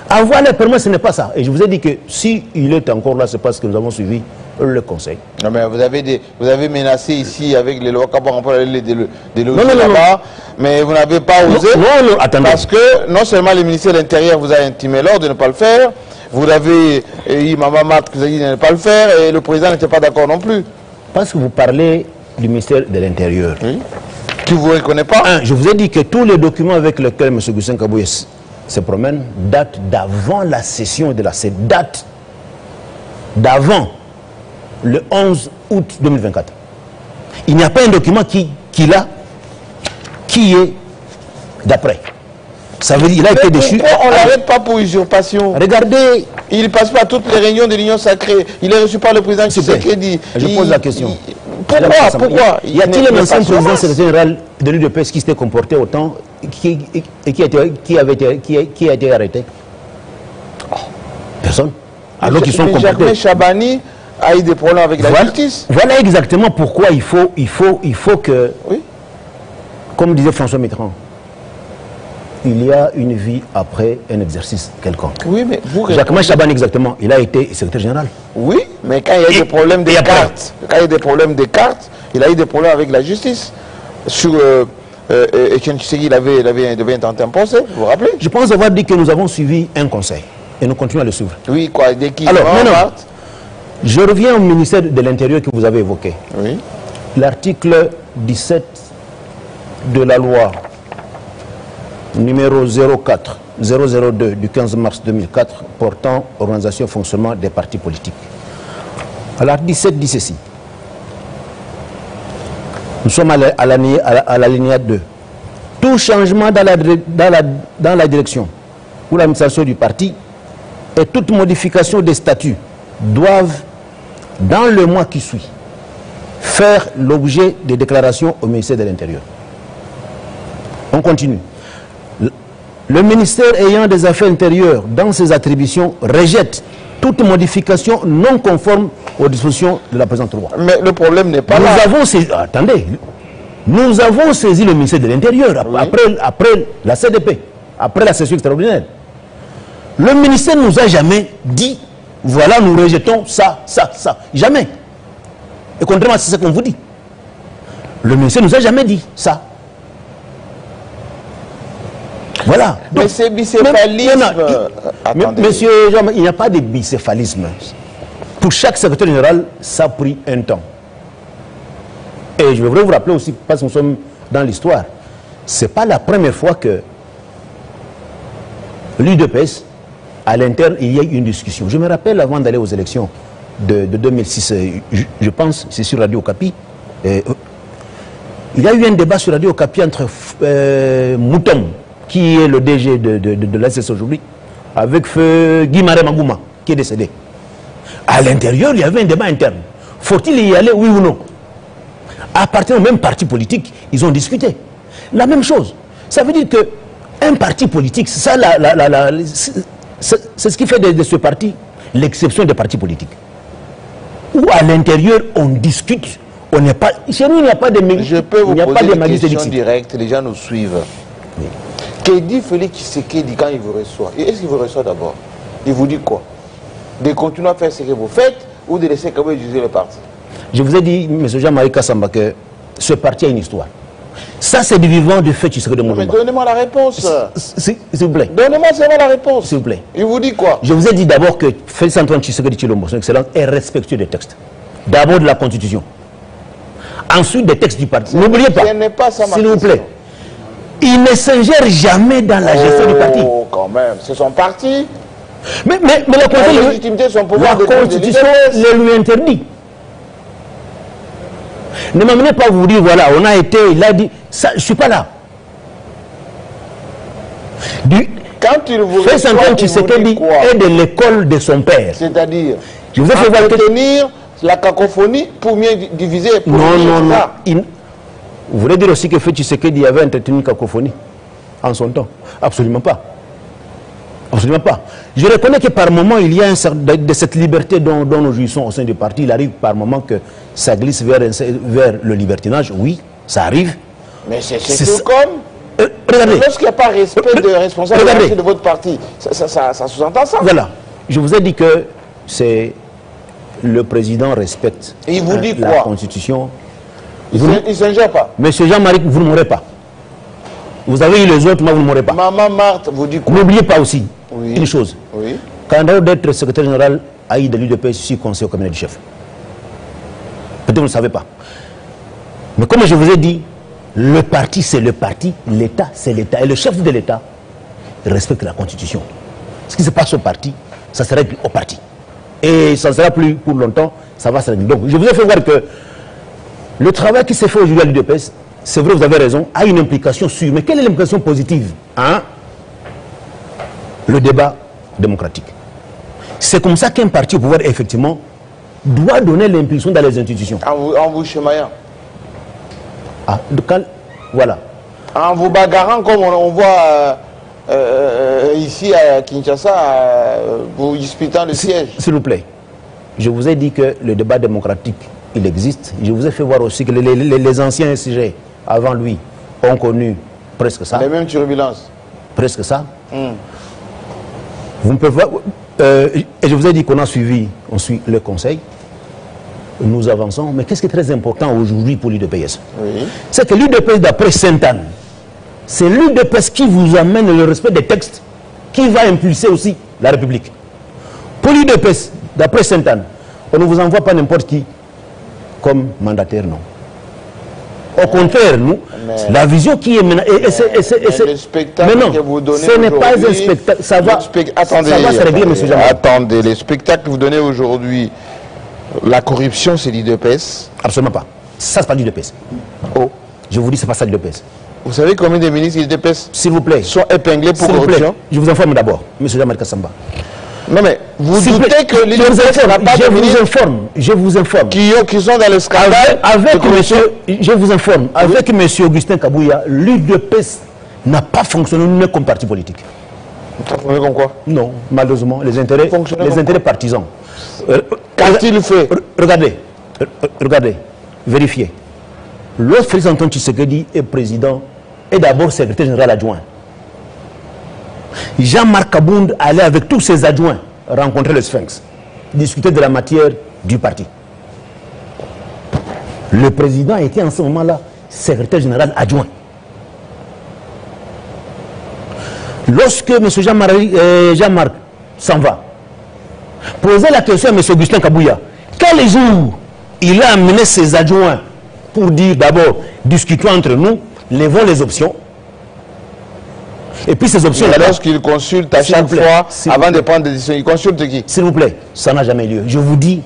Avoir les permis, ce n'est pas ça. Et je vous ai dit que s'il est encore là, c'est parce que nous avons suivi le conseil. Non, mais vous avez menacé ici avec les lois des logements là-bas, mais vous n'avez pas osé. Non, attendez. Parce que non seulement le ministère de l'Intérieur vous a intimé l'ordre de ne pas le faire, vous avez eu Maman Mat qui vous a dit de ne pas le faire, et le président n'était pas d'accord non plus. Parce que vous parlez du ministère de l'Intérieur. Oui. Tu ne vous reconnais pas? Je vous ai dit que tous les documents avec lesquels M. Gussin Kabouye se promène datent d'avant la session de la CED, date d'avant le 11 août 2024. Il n'y a pas un document qui est d'après. Ça veut dire qu'il a été déchu. Pourquoi on ne l'arrête pas pour usurpation? Regardez. Il ne passe pas à toutes les réunions de l'Union sacrée. Il est reçu par le président Tshisekedi. Je pose la question. Pourquoi Y a-t-il un ancien président secrétaire général de l'UDP qui s'était comporté autant et qui a été arrêté? Personne. Alors qu'ils sont comportés. Jacques Chabani a eu des problèmes avec la justice. Voilà exactement pourquoi il faut que, oui, comme disait François Mitterrand, il y a une vie après un exercice quelconque. Oui, mais vous Jacques Chabani, exactement, il a été secrétaire général. Oui, mais quand il y a eu des problèmes de cartes, il a eu des problèmes avec la justice. Sur Etienne Tshisekedi, il devait tenter un procès, vous vous rappelez? Je pense avoir dit que nous avons suivi un conseil et nous continuons à le suivre. Oui, quoi, dès qu'il... Alors, maintenant, je reviens au ministère de l'Intérieur que vous avez évoqué. Oui. L'article 17 de la loi numéro 002 du 15 mars 2004 portant organisation et fonctionnement des partis politiques. Alors 17 dit ceci. Nous sommes à l'alinéa 2. Tout changement dans la direction ou l'administration du parti et toute modification des statuts doivent, dans le mois qui suit, faire l'objet de déclarations au ministère de l'Intérieur. On continue. Le ministère ayant des Affaires intérieures dans ses attributions rejette toute modification non conforme aux dispositions de la présente loi. Mais le problème n'est pas là. Attendez, nous avons saisi le ministère de l'Intérieur après la CDP, après la session extraordinaire. Le ministère ne nous a jamais dit, voilà, nous rejetons ça. Jamais. Et contrairement à ce qu'on vous dit, le ministère ne nous a jamais dit ça. Voilà. Mais c'est bicéphalisme. Monsieur Jean, il n'y a pas de bicéphalisme. Pour chaque secrétaire général, ça a pris un temps. Et je voudrais vous rappeler aussi, parce que nous sommes dans l'histoire, ce n'est pas la première fois que l'UDPS, à l'interne, il y a eu une discussion. Je me rappelle, avant d'aller aux élections de 2006, je pense, c'est sur Radio Okapi, Il y a eu un débat sur Radio Okapi entre Moutom, qui est le DG de l'ASS aujourd'hui, avec feu Guimare Magouma, qui est décédé. À l'intérieur, il y avait un débat interne. Faut-il y aller, oui ou non? À partir du même parti politique, ils ont discuté. La même chose. Ça veut dire qu'un parti politique, c'est ce qui fait de ce parti l'exception des partis politiques. Où à l'intérieur, on discute, on n'est pas... Chez nous, il n'y a pas de... Je peux vous poser une question directe, les gens nous suivent. Oui. Que dit Félix Tshisekedi quand il vous reçoit? Est-ce qu'il vous reçoit d'abord? Il vous dit quoi? De continuer à faire ce que vous faites ou de laisser Kabila utiliser le parti? Je vous ai dit, M. Jean-Marie Kassamba, que ce parti a une histoire. Ça, c'est du vivant du fait Tshisekedi de Moulumba. Mais donnez-moi la réponse. S'il vous plaît. Donnez-moi seulement la réponse. S'il vous plaît. Il vous dit quoi? Je vous ai dit d'abord que Félix Antoine Tshisekedi Tshilombo, son excellence, est respectueux des textes. D'abord de la Constitution. Ensuite des textes du parti. N'oubliez pas, s'il vous plaît. Il ne s'ingère jamais dans la gestion du parti. Oh, quand même. C'est son parti. Mais la légitimité, son pouvoir de Constitution le lui interdit. Ne m'amenez pas à vous dire, voilà, on a été, il a dit, ça, je ne suis pas là. Quand il vous Félix Antoine Tshisekedi est de l'école de son père. C'est-à-dire, je vous ai fait voir tenir la cacophonie pour mieux diviser. Pour non. Vous voulez dire aussi que Félix Tshisekedi avait entretenu une cacophonie en son temps? Absolument pas. Absolument pas. Je reconnais que par moment, il y a de cette liberté dont nous jouissons au sein du parti. Il arrive par moment que ça glisse vers le libertinage. Oui, ça arrive. Mais c'est tout comme... regardez. Lorsqu'il n'y a pas respect de responsabilité de votre parti, ça sous-entend ça. Voilà. Je vous ai dit que c'est le président respecte il vous dit la quoi? Constitution. Il ne s'ingère pas. Monsieur Jean-Marie, vous ne mourrez pas. Vous avez eu les autres, moi vous ne mourrez pas. Maman Marthe vous dit quoi? N'oubliez pas aussi une chose. Oui. Candidat d'être secrétaire général à de l'UDPS, je suis conseiller au cabinet du chef. Peut-être que vous ne savez pas. Mais comme je vous ai dit, le parti c'est le parti, l'État c'est l'État. Et le chef de l'État respecte la Constitution. Ce qui se passe au parti, ça se règle au parti. Et ça ne sera plus pour longtemps, ça va se régler. Donc je vous ai fait voir que le travail qui s'est fait aujourd'hui à l'UDPS, c'est vrai, vous avez raison, a une implication sûre. Mais quelle est l'implication positive? Le débat démocratique. C'est comme ça qu'un parti au pouvoir, effectivement, doit donner l'impulsion dans les institutions. En vous chemaillant. Voilà. En vous bagarrant comme on voit ici à Kinshasa, vous disputant le siège. S'il vous plaît, je vous ai dit que le débat démocratique, il existe. Je vous ai fait voir aussi que les anciens SG avant lui ont connu presque ça. Les mêmes turbulences. Presque ça. Vous pouvez voir, et je vous ai dit qu'on a suivi, on suit le conseil, nous avançons, mais qu'est-ce qui est très important aujourd'hui pour l'UDPS? Oui. C'est que l'UDPS d'après Sainte-Anne, c'est l'UDPS qui vous amène le respect des textes, qui va impulser aussi la République. Pour l'UDPS d'après Sainte-Anne, on ne vous envoie pas n'importe qui comme mandataire, non. Au contraire, nous, la vision qui est maintenant... le spectacle que vous donnez ce n'est pas un spectacle. Ça va se régler, M. Jean. Attendez, le spectacle que vous donnez aujourd'hui, la corruption, c'est l'UDPS? Absolument pas. Ça, c'est pas l'UDPS. Oh. Je vous dis, c'est pas ça l'UDPS. Vous savez combien de ministres de l'UDPS, s'il vous plaît, sont épinglés pour corruption? Je vous informe d'abord, M. Jean-Marie Kassamba. Non mais, vous doutez que l'UDPS n'a pas de ministres? Je vous informe. Qui sont dans le scandale je vous informe, avec M. Augustin Kabouya, l'UDPS n'a pas fonctionné comme parti politique. Ça fonctionne comme quoi? Non, malheureusement, les intérêts partisans. Qu'a-t-il fait? Regardez, vérifiez. Lorsque Félix Antoine Tshisekedi est président, est d'abord secrétaire général adjoint. Jean-Marc Kabound allait avec tous ses adjoints rencontrer le Sphinx, discuter de la matière du parti. Le président était en ce moment-là secrétaire général adjoint. Lorsque M. Jean-Marc s'en va, posez la question à M. Augustin Kabouya, quel jour il a amené ses adjoints pour dire d'abord, discutons entre nous, levons les options. Et puis ces options... Lorsqu'il consulte à chaque fois, avant de prendre des décisions, il consulte qui? S'il vous plaît, ça n'a jamais lieu. Je vous dis,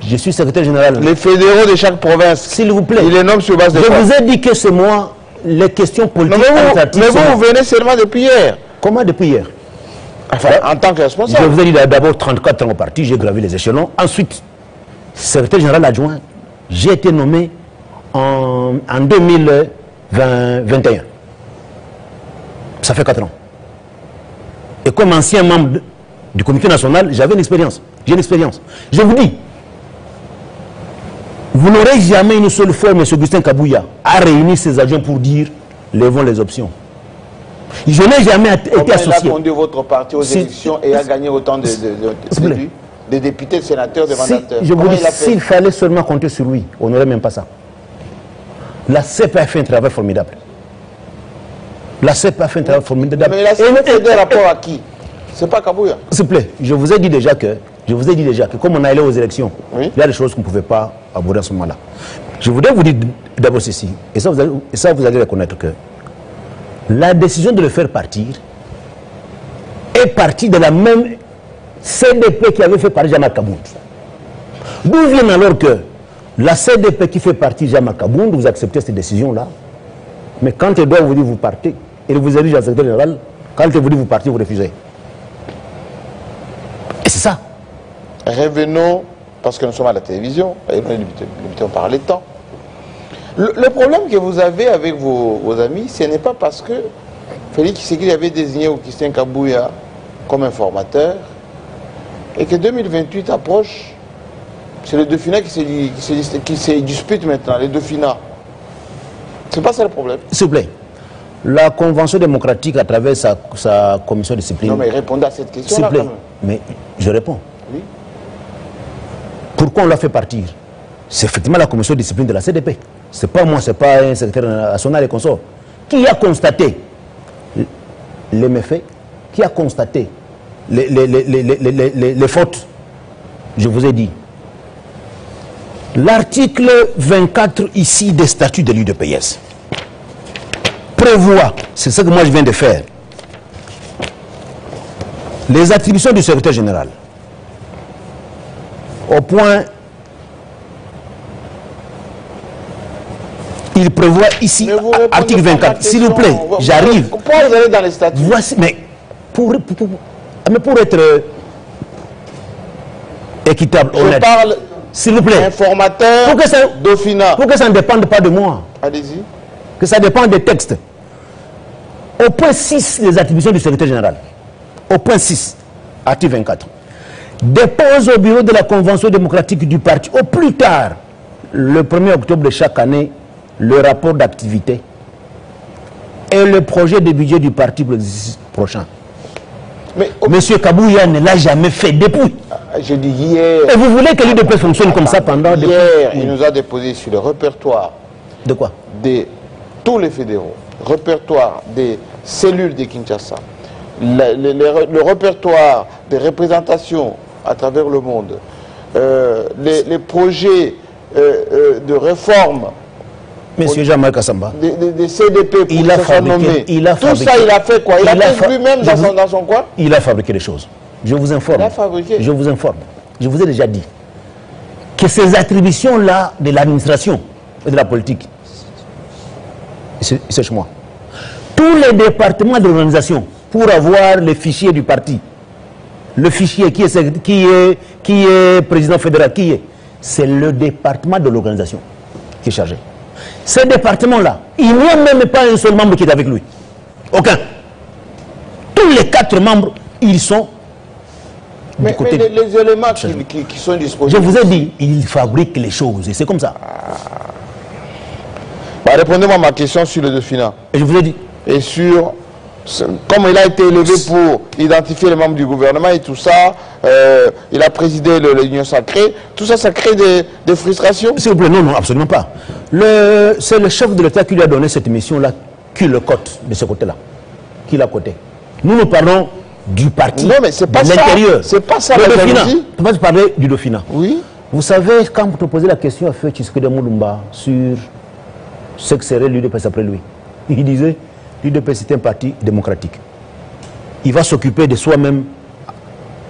Je suis secrétaire général. Les fédéraux de chaque province. S'il vous plaît. Il les nomme sur base de Je quoi? vous ai dit que c'est moi, les questions politiques. Mais vous venez seulement depuis hier. Comment depuis hier? Enfin, en tant que responsable. Je vous ai dit d'abord 34 ans au parti, j'ai gravi les échelons. Ensuite, secrétaire général adjoint, j'ai été nommé en 2021. Ça fait 4 ans. Et comme ancien membre du comité national, j'avais une expérience. J'ai une expérience. Je vous dis, vous n'aurez jamais une seule fois, M. Augustin Kabouya a réuni ses agents pour dire levons les options. Je n'ai jamais été associé. Il a conduit votre parti aux élections et a gagné autant de députés, de sénateurs, de mandateurs. Je vous dis, s'il fallait seulement compter sur lui, on n'aurait même pas ça. La CEP a fait un travail formidable. La CEP a fait un travail formidable. Mais la CEP fait des rapports à qui? C'est pas Kabouya. S'il vous plaît, je vous ai dit déjà que comme on allait aux élections, oui, il y a des choses qu'on ne pouvait pas aborder à ce moment-là. Je voudrais vous dire d'abord ceci, et ça vous allez reconnaître que la décision de le faire partir est partie de la même CDP qui avait fait partir Jean-Marc Kabound. D'où vient alors que la CDP qui fait partie Jean-Marc Kabound, vous acceptez cette décision-là, mais quand elle doit vous dire vous partez, et vous avez dit à secrétaire général, quand elle vous dit vous partez, vous refusez. Et c'est ça. Revenons, parce que nous sommes à la télévision, et nous débutons par les temps. Le problème que vous avez avec vos amis, ce n'est pas parce que Félix Tshisekedi avait désigné Augustin Kabouya comme informateur, et que 2028 approche, c'est le Dauphinat qui se dispute maintenant, les Dauphinats. C'est pas ça le problème. S'il vous plaît, la Convention démocratique à travers sa commission de discipline... Non mais répondez à cette question. S'il vous plaît, mais je réponds. Oui. Pourquoi on l'a fait partir? C'est effectivement la commission de discipline de la CDP. C'est pas moi, c'est pas un secrétaire national et consort. Qui a constaté les méfaits, qui a constaté les fautes? Je vous ai dit. L'article 24 ici des statuts de l'UDPS prévoit, c'est ce que moi je viens de faire, les attributions du secrétaire général. Au point, il prévoit ici, article 24, s'il vous plaît, j'arrive. Pourquoi vous allez dans les statuts? Voici, mais pour être équitable, honnête, parle, s'il vous plaît, informateur, Dauphinat. Pour que ça ne dépende pas de moi. Allez-y. Que ça dépend des textes. Au point 6, les attributions du secrétaire général. Au point 6, article 24. Dépose au bureau de la Convention démocratique du parti, au plus tard, le 1er octobre de chaque année, le rapport d'activité et le projet de budget du parti pour l'exercice prochain. Mais Monsieur Kabouya ne l'a jamais fait depuis. Je dis hier. Et vous voulez que l'UDP fonctionne comme ça pendant des... Hier, il nous a déposé sur le répertoire. De quoi? De tous les fédéraux. Répertoire des cellules de Kinshasa. Le répertoire des représentations à travers le monde. Les projets de réforme. Monsieur Jean-Marc Kassamba. Des CDP pour tout ça, il a fait quoi? Il a fait lui-même dans son coin? Il a fabriqué des choses. Je vous informe. Il a fabriqué. Je vous informe. Je vous ai déjà dit que ces attributions-là de l'administration et de la politique, c'est chez moi. Tous les départements de l'organisation, pour avoir le fichier du parti, le fichier qui est président fédéral, c'est le département de l'organisation qui est chargé. Ce département-là, il n'y a même pas un seul membre qui est avec lui. Aucun. Tous les 4 membres, ils sont du côté... Mais les éléments qui sont disponibles... Je vous ai dit, il fabrique les choses, et c'est comme ça. Bah, répondez-moi à ma question sur le Dauphinat. Et je vous ai dit... Et sur... Comme il a été élevé pour identifier les membres du gouvernement et tout ça, il a présidé l'Union sacrée, tout ça, ça crée des frustrations? S'il vous plaît, non, absolument pas. C'est le chef de l'État qui lui a donné cette mission-là, qui le cote de ce côté-là, qui l'a coté. Nous parlons du parti, non, mais c'est pas de l'intérieur. C'est pas ça le la Dauphinat. jalousie. Tu vas parler du Dauphinat. Oui. Vous savez, quand vous te posez la question à Feu Tshisekedi Moulumba sur ce que serait l'UDPS après lui, il disait, l'UDPS c'est un parti démocratique. Il va s'occuper de soi-même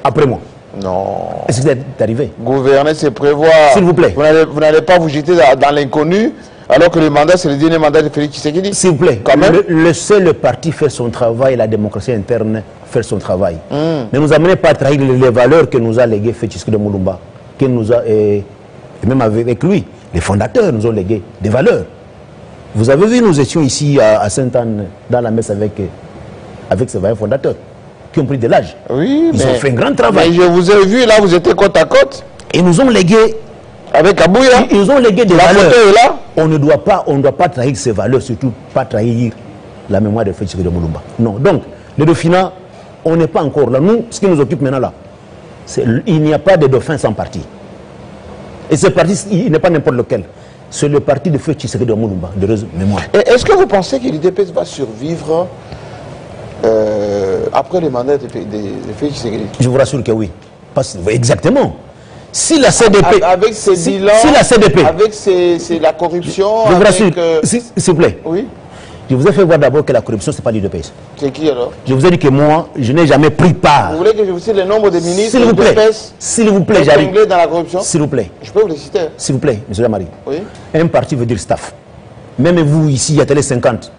après moi. Non. Est-ce que c'est arrivé? Gouverner, c'est prévoir. S'il vous plaît. Vous n'allez pas vous jeter dans l'inconnu, alors que le mandat, c'est le dernier mandat de Félix Tshisekedi. S'il vous plaît. Quand même. Le seul parti fait son travail, la démocratie interne fait son travail. Ne nous amenez pas à trahir les valeurs que nous a léguées Félix Tshisekedi de Moulumba, que nous a, et même avec lui, les fondateurs nous ont légué des valeurs. Vous avez vu, nous étions ici à Sainte-Anne, dans la messe avec ces vaillants fondateurs, qui ont pris de l'âge. Oui, ils ont fait un grand travail. Mais je vous ai vu, là, vous étiez côte à côte. Ils nous ont légué. Avec Abouya. Ils nous ont légué des valeurs. La photo est là. On ne doit pas trahir ces valeurs, surtout pas trahir la mémoire de Félix Tshisekedi de Moulumba. Non. Donc, les Dauphina, on n'est pas encore là. Nous, ce qui nous occupe maintenant là, il n'y a pas de dauphin sans parti. Et ce parti, il n'est pas n'importe lequel. C'est le parti de Félix Tshisekedi de Moulumba, de mémoire. Est-ce que vous pensez que l'UDPS va survivre après le mandat de Félix Tshisekedi? Je vous rassure que oui. Exactement. Si la CDP... Avec ses bilans, si la CDP... Avec la corruption... Je vous rassure, s'il vous plaît. Oui. Je vous ai fait voir d'abord que la corruption, ce n'est pas l'UDPS. C'est qui alors? Je vous ai dit que moi, je n'ai jamais pris part. Vous voulez que je vous cite le nombre de ministres de l'UDPS? S'il vous plaît, j'arrive. Dans la corruption? S'il vous plaît. Je peux vous les citer? S'il vous plaît, M. Lamari. Oui. Un parti veut dire staff. Même vous, ici, à Télé 50,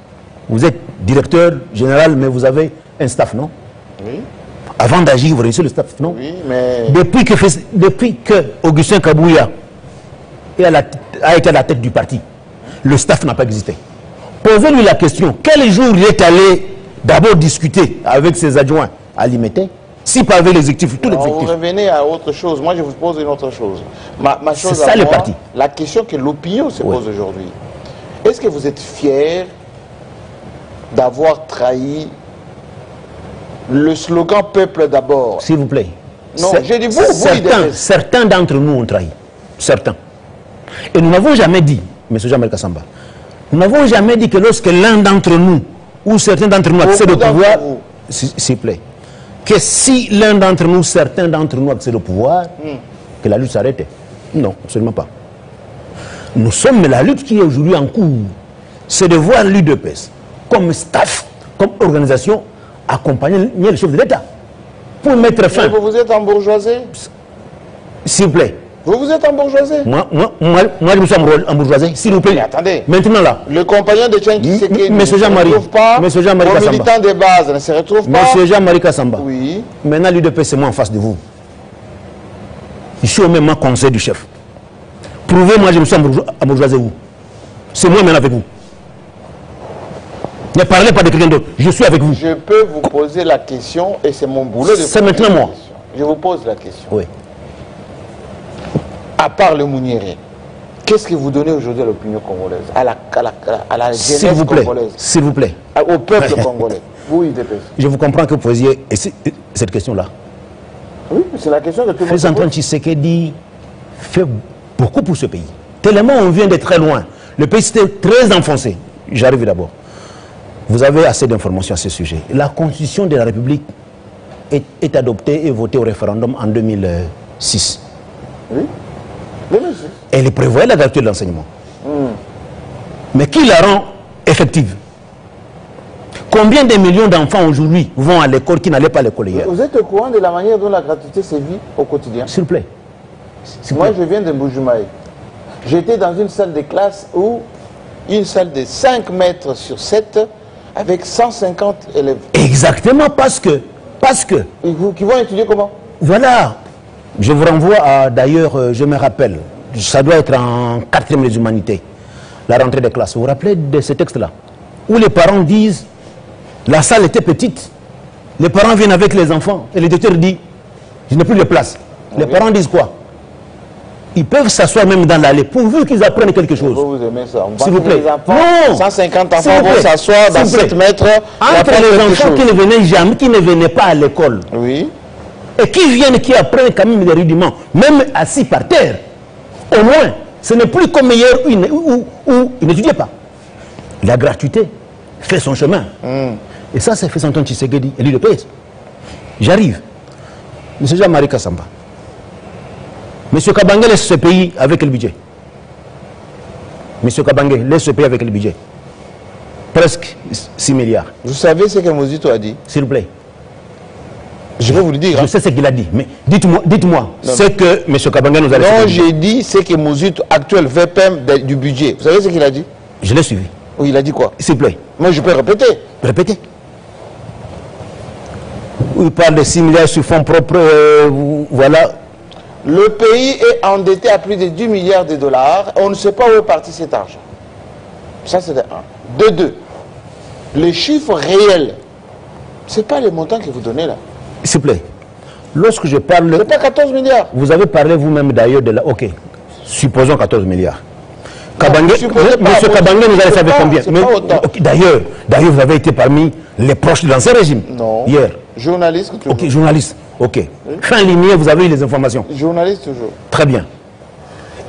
vous êtes directeur général, mais vous avez un staff, non? Oui. Avant d'agir, vous réussissez le staff, non? Oui, mais... Depuis que Augustin Kabouya a été à la tête du parti, le staff n'a pas existé. Posez-lui la question, quel jour il est allé d'abord discuter avec ses adjoints à Limité, si pas avec les exécutifs, tous les exécutifs? Vous revenez à autre chose. Moi, je vous pose une autre chose. Ma chose c'est ça le parti. La question que l'opinion se pose aujourd'hui. Est-ce que vous êtes fier d'avoir trahi le slogan « Peuple d'abord » S'il vous plaît. Non, j'ai dit vous, certains d'entre nous ont trahi. Certains. Et nous n'avons jamais dit, M. Jean-Marie Kassamba, nous n'avons jamais dit que lorsque l'un d'entre nous, ou certains d'entre nous accèdent au pouvoir, s'il vous plaît, que si l'un d'entre nous, certains d'entre nous accèdent au pouvoir, que la lutte s'arrête. Non, absolument pas. Nous sommes la lutte qui est aujourd'hui en cours. C'est de voir l'UDPS comme staff, comme organisation, accompagner le chef de l'État pour mettre fin. Mais vous êtes embourgeoisé? S'il vous plaît. Vous êtes embourgeoisé? Moi, je me suis embourgeoisé. S'il vous plaît. Mais attendez. Maintenant là. Le compagnon de Tchèque qui ne se retrouve pas. Monsieur Jean-Marie Kassamba. Le militant de base ne se retrouve pas. Monsieur Jean-Marie Kassamba. Oui. Maintenant, l'UDP, c'est moi en face de vous. Je suis au même conseil du chef. Prouvez-moi, je me suis embourgeoisé où? C'est moi maintenant avec vous. Ne parlez pas de quelqu'un d'autre. Je suis avec vous. Je peux vous poser la question et c'est mon boulot de poser. C'est maintenant moi. Je vous pose la question. Oui. À part le Mouniéré, qu'est-ce que vous donnez aujourd'hui à l'opinion congolaise, à la jeunesse congolaise? S'il vous plaît. Au peuple congolais. Vous, UDPS. Je vous comprends que vous posiez cette question-là. Oui, c'est la question que tout le monde pose. Antoine Tshisekedi fait beaucoup pour ce pays. Tellement on vient de très loin. Le pays était très enfoncé. J'arrive d'abord. Vous avez assez d'informations à ce sujet. La Constitution de la République est adoptée et votée au référendum en 2006. Oui. 2006. Elle prévoyait la gratuité de l'enseignement. Mais qui la rend effective? Combien de millions d'enfants aujourd'hui vont à l'école qui n'allaient pas à l'école hier? Vous êtes au courant de la manière dont la gratuité se vit au quotidien? S'il vous plaît. Moi, je viens de Mbujimaï. J'étais dans une salle de classe où une salle de 5 mètres sur 7 avec 150 élèves. Exactement, parce que... Et vous, qui vont étudier comment? Voilà. Je vous renvoie à, d'ailleurs, je me rappelle, ça doit être en 4e des humanités, la rentrée des classes. Vous vous rappelez de ce texte-là? Où les parents disent, la salle était petite, les parents viennent avec les enfants, et le directeur dit, je n'ai plus de place. Les parents disent quoi? Ils peuvent s'asseoir même dans l'allée, pourvu qu'ils apprennent quelque chose. Vous aimez ça? S'il vous plaît. Non. 150 enfants vont s'asseoir dans 7 mètres. Entre les enfants qui ne venaient jamais, qui ne venaient pas à l'école. Oui. Et qui viennent, qui apprennent quand même des rudiments, même assis par terre. Au moins, ce n'est plus comme hier où ils n'étudiaient pas. La gratuité fait son chemin. Et ça, c'est fait Antoine Tshisekedi et l'UDPS. J'arrive. M. Jean-Marie Kassamba. M. Kabange laisse ce pays avec le budget. M. Kabange laisse ce pays avec le budget. Presque 6 milliards. Vous savez ce que Mozito a dit? S'il vous plaît. Je vais vous le dire. Je sais ce qu'il a dit, mais dites-moi ce que M. Kabanga nous a dit. Non, j'ai dit ce que Mouzut actuel VPM du budget. Vous savez ce qu'il a dit? Je l'ai suivi. Oui, il a dit quoi? S'il vous plaît. Moi, je peux répéter. Répétez. Il parle de 6 milliards sur fonds propres, voilà. Le pays est endetté à plus de 10 milliards de dollars. On ne sait pas où est parti cet argent. Ça, c'est de 1. De 2. Les chiffres réels, ce n'est pas les montants que vous donnez là. S'il vous plaît. Lorsque je parle... Ce n'est pas 14 milliards. Vous avez parlé vous-même d'ailleurs de la... Ok. Supposons 14 milliards. Kabangé, Monsieur Kabangé nous a savait combien. Okay, d'ailleurs, vous avez été parmi les proches de l'ancien régime. Non. Hier. Journaliste toujours. Ok, journaliste. Ok. Oui. Fin lignée, vous avez eu les informations. Journaliste toujours. Très bien.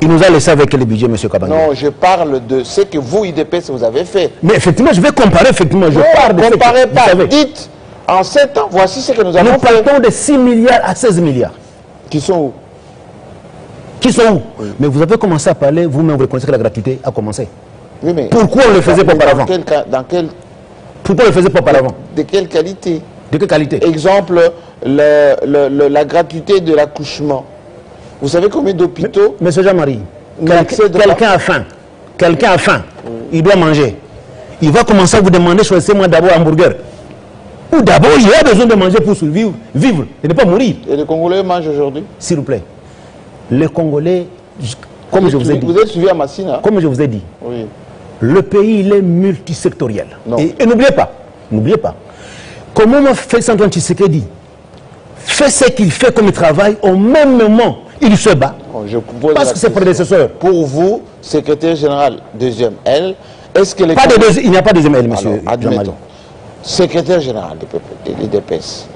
Il nous a laissé avec le budget, M. Kabangé. Non, je parle de ce que vous, IDPS, vous avez fait. Mais effectivement, je vais comparer, effectivement. Non, ne comparez pas. Dites, en 7 ans, voici ce que nous avons fait. Nous partons de 6 milliards à 16 milliards. Qui sont où? Qui sont où? Oui. Mais vous avez commencé à parler, vous-même, vous reconnaissez que la gratuité a commencé. Oui, mais pourquoi on ne le faisait pas auparavant? Pourquoi on ne le faisait pas auparavant? De quelle qualité? De quelle qualité? Exemple, la gratuité de l'accouchement. Vous savez combien d'hôpitaux? Monsieur Jean-Marie, quelqu'un a faim. Quelqu'un a faim. Oui. Il doit manger. Il va commencer à vous demander, choisissez-moi d'abord un hamburger. Ou d'abord, il a besoin de manger pour survivre, vivre, et ne pas mourir. Et les Congolais mangent aujourd'hui? S'il vous plaît. Les Congolais, comme je vous ai dit... Vous êtes suivi à Massina? Comme je vous ai dit, oui. Le pays, il est multisectoriel. Et n'oubliez pas, comment Félix Antoine Tshisekedi fait ce qu'il fait comme travail, au même moment, il se bat. Parce que ses prédécesseurs. Pour vous, secrétaire général, deuxième L, est-ce que les... Il n'y a pas de deuxième L, monsieur Jean-Marie. Secrétaire général de l'IDPS,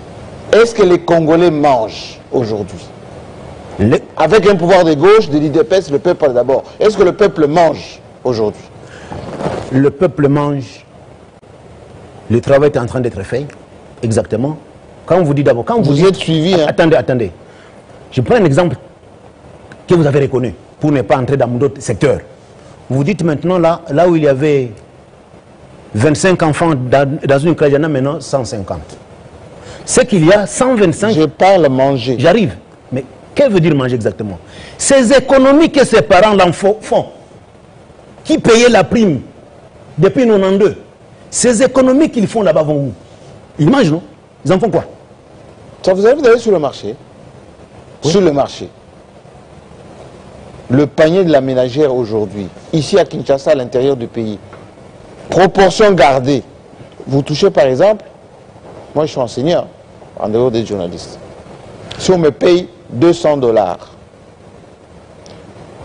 est-ce que les Congolais mangent aujourd'hui? Avec un pouvoir de gauche, de l'IDPS, le peuple d'abord. Est-ce que le peuple mange aujourd'hui? Le peuple mange. Le travail est en train d'être fait, exactement. Quand on vous dit d'abord... Vous êtes suivi. Hein? Attendez. Je prends un exemple que vous avez reconnu, pour ne pas entrer dans d'autres secteurs. Vous dites maintenant, là où il y avait 25 enfants dans une classe, il y en a maintenant 150. C'est qu'il y a 125... Je parle manger. J'arrive. Mais qu'est-ce que veut dire manger exactement? Ces économies que ses parents font, qui payaient la prime depuis 1992, ces économies qu'ils font là-bas vont où? Ils mangent, non? Ils en font quoi? Ça, vous avez d'aller sur le marché. Oui. Sur le marché. Le panier de la ménagère aujourd'hui, ici à Kinshasa, à l'intérieur du pays, proportion gardée. Vous touchez par exemple, moi je suis enseignant, en dehors des journalistes. Si on me paye $200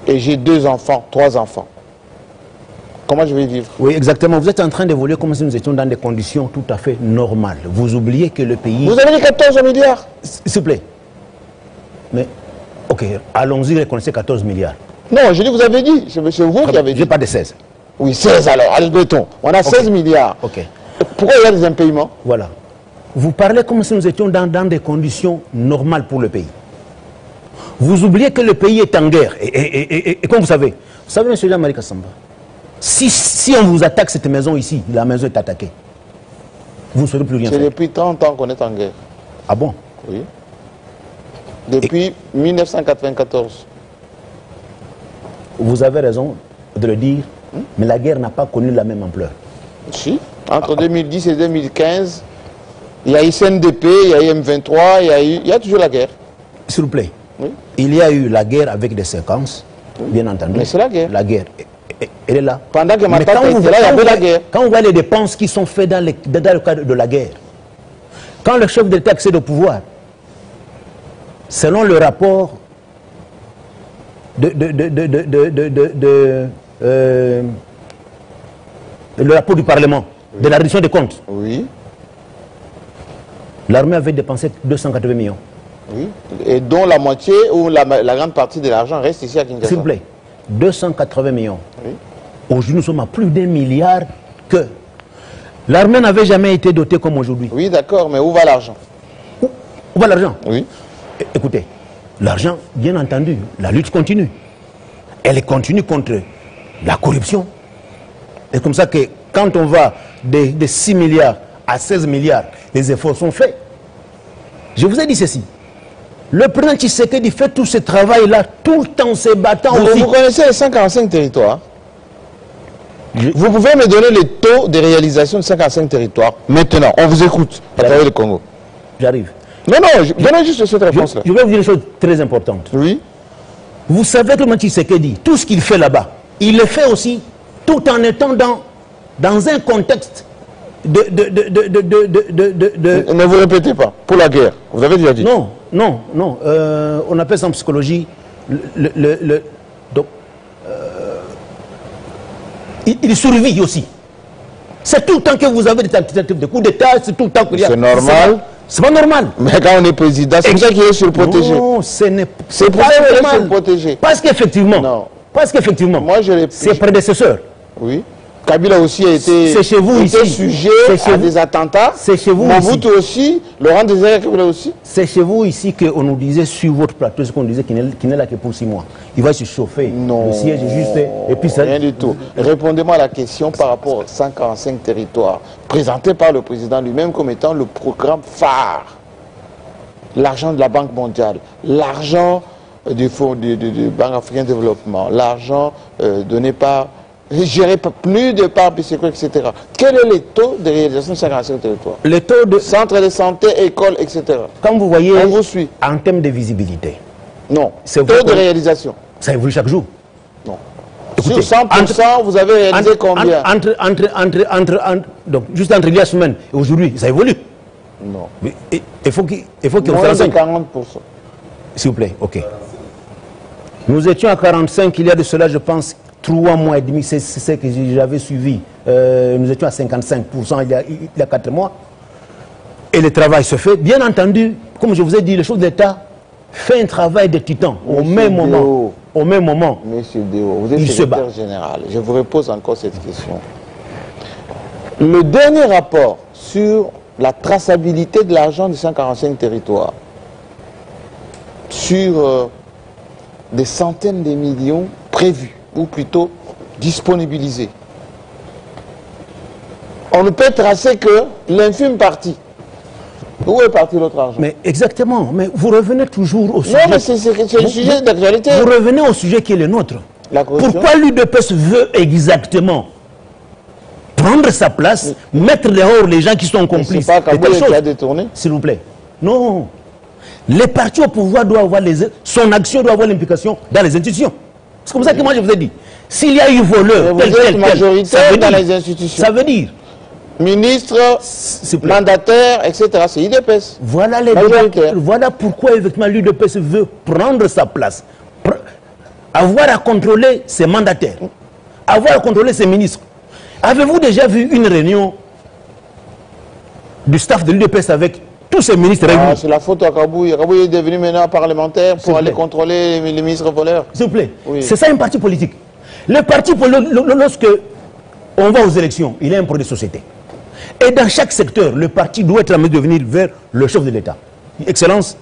et j'ai 2 enfants, 3 enfants, comment je vais vivre? Oui, exactement. Vous êtes en train d'évoluer comme si nous étions dans des conditions tout à fait normales. Vous oubliez que le pays... Vous avez dit 14 milliards. S'il vous plaît. Mais, ok, allons-y, reconnaissez 14 milliards. Non, je dis, vous avez dit. C'est vous qui avez dit. Je n'ai pas de 16. Oui, 16 alors, admettons. On a 16 milliards. Ok. Pourquoi il y a des impayements? Voilà. Vous parlez comme si nous étions dans des conditions normales pour le pays. Vous oubliez que le pays est en guerre. Et comme vous savez, M. Jean-Marie Kassamba, si on vous attaque cette maison ici, la maison est attaquée, vous ne saurez plus rien faire. C'est depuis 30 ans qu'on est en guerre. Ah bon? Oui. Depuis 1994. Vous avez raison de le dire, mais la guerre n'a pas connu la même ampleur. Si. Entre 2010 et 2015, il y a eu CNDP, il y a eu M23, il y a toujours la guerre. S'il vous plaît. Oui. Il y a eu la guerre avec des séquences, bien entendu. Mais c'est la guerre. La guerre, elle est là. Pendant que ma tante était là, il y avait la guerre. Quand on voit les dépenses qui sont faites dans le cadre de la guerre, quand le chef d'État accède au pouvoir, selon le rapport le rapport du Parlement, de la reddition des comptes, oui, l'armée avait dépensé 280 millions. Oui, et dont la moitié ou la grande partie de l'argent reste ici à Kinshasa. S'il vous plaît, 280 millions. Oui. Aujourd'hui, nous sommes à plus d'1 milliard que... L'armée n'avait jamais été dotée comme aujourd'hui. Oui, d'accord, mais où va l'argent? Où va l'argent? Oui. Écoutez, l'argent, bien entendu, la lutte continue. Elle continue contre la corruption. C'est comme ça que quand on va de 6 milliards à 16 milliards, les efforts sont faits. Je vous ai dit ceci. Le président Tshisekedi fait tout ce travail-là tout le temps se battant aussi. Vous connaissez les 145 territoires? Vous pouvez me donner les taux de réalisation de 145 territoires maintenant? On vous écoute à travers le Congo. J'arrive. Non, donnez juste cette réponse-là. Je vais vous dire une chose très importante. Oui. Vous savez que Tshisekedi, tout ce qu'il fait là-bas, il le fait aussi tout en étant dans un contexte de... Ne vous répétez pas. Pour la guerre, vous avez déjà dit. Non. On appelle ça en psychologie il survit aussi. C'est tout le temps que vous avez des tentatives de coup d'État, c'est tout le temps qu'il y a... C'est normal. C'est pas normal. Mais quand on est président, c'est pour ça qu'il est surprotégé. Non, ce n'est pas c'est pour ça qu'il est surprotégé. Parce qu'effectivement, ses prédécesseurs, oui. Kabila aussi a été, sujet à des attentats. C'est chez vous Mobutu aussi, Laurent Désiré Kabila aussi. C'est chez vous ici qu'on nous disait sur votre plateau, ce qu'on disait qu'il n'est là que pour 6 mois. Il va se chauffer. Non. Le siège est juste. Et puis ça... Rien du tout. Répondez-moi à la question par rapport aux 145 territoires, présenté par le président lui-même comme étant le programme phare. L'argent de la Banque mondiale, l'argent du Fonds de Banque africaine de développement, l'argent donné par... géré par plus de par PCO, etc. Quel est le taux de réalisation de 145 territoires? Le taux de centres de santé, écoles, etc. Comme vous voyez, on vous suit. En termes de visibilité. Non. Taux de réalisation. Ça évolue chaque jour. Non. Écoutez, sur 100%, vous avez réalisé combien? Donc, juste entre il y a semaine et aujourd'hui, ça évolue. Non. Mais, il faut qu'on moins de 40%. S'il vous plaît, ok. Nous étions à 45, il y a de cela, je pense, 3 mois et demi, c'est ce que j'avais suivi. Nous étions à 55% il y a 4 mois. Et le travail se fait. Bien entendu, comme je vous ai dit, le chef d'État fait un travail de titan au même moment. Au même moment. Monsieur Déo, vous êtes secrétaire général. Je vous repose encore cette question. Le dernier rapport sur la traçabilité de l'argent de 145 territoires, sur des centaines de millions prévus, ou plutôt disponibilisés. On ne peut tracer que l'infime partie. Où est parti l'autre argent? Mais exactement, mais vous revenez toujours au sujet. Non, mais c'est le sujet d'actualité. Vous revenez au sujet qui est le nôtre. Pourquoi l'UDPS veut exactement prendre sa place, mettre dehors les gens qui sont complices? C'est pas Kabila qui a détourné? S'il vous plaît. Non. Les partis au pouvoir doivent avoir son action doit avoir l'implication dans les institutions. C'est comme ça que moi je vous ai dit. S'il y a eu voleur, majoritaire dans les institutions. Ça veut dire ministre, mandataire, etc. C'est l'UDPS. Voilà les débats. Voilà pourquoi effectivement l'UDPS veut prendre sa place. Avoir à contrôler ses mandataires. Avoir à contrôler ses ministres. Avez-vous déjà vu une réunion du staff de l'UDPS avec tous ces ministres réunis? C'est la faute à Kabouye. Kabouye est devenu maintenant parlementaire pour aller contrôler les ministres voleurs. S'il vous plaît. Oui. C'est ça un parti politique. Le parti politique, lorsque on va aux élections, il est un projet de société. Et dans chaque secteur, le parti doit être amené de venir vers le chef de l'État. Excellence,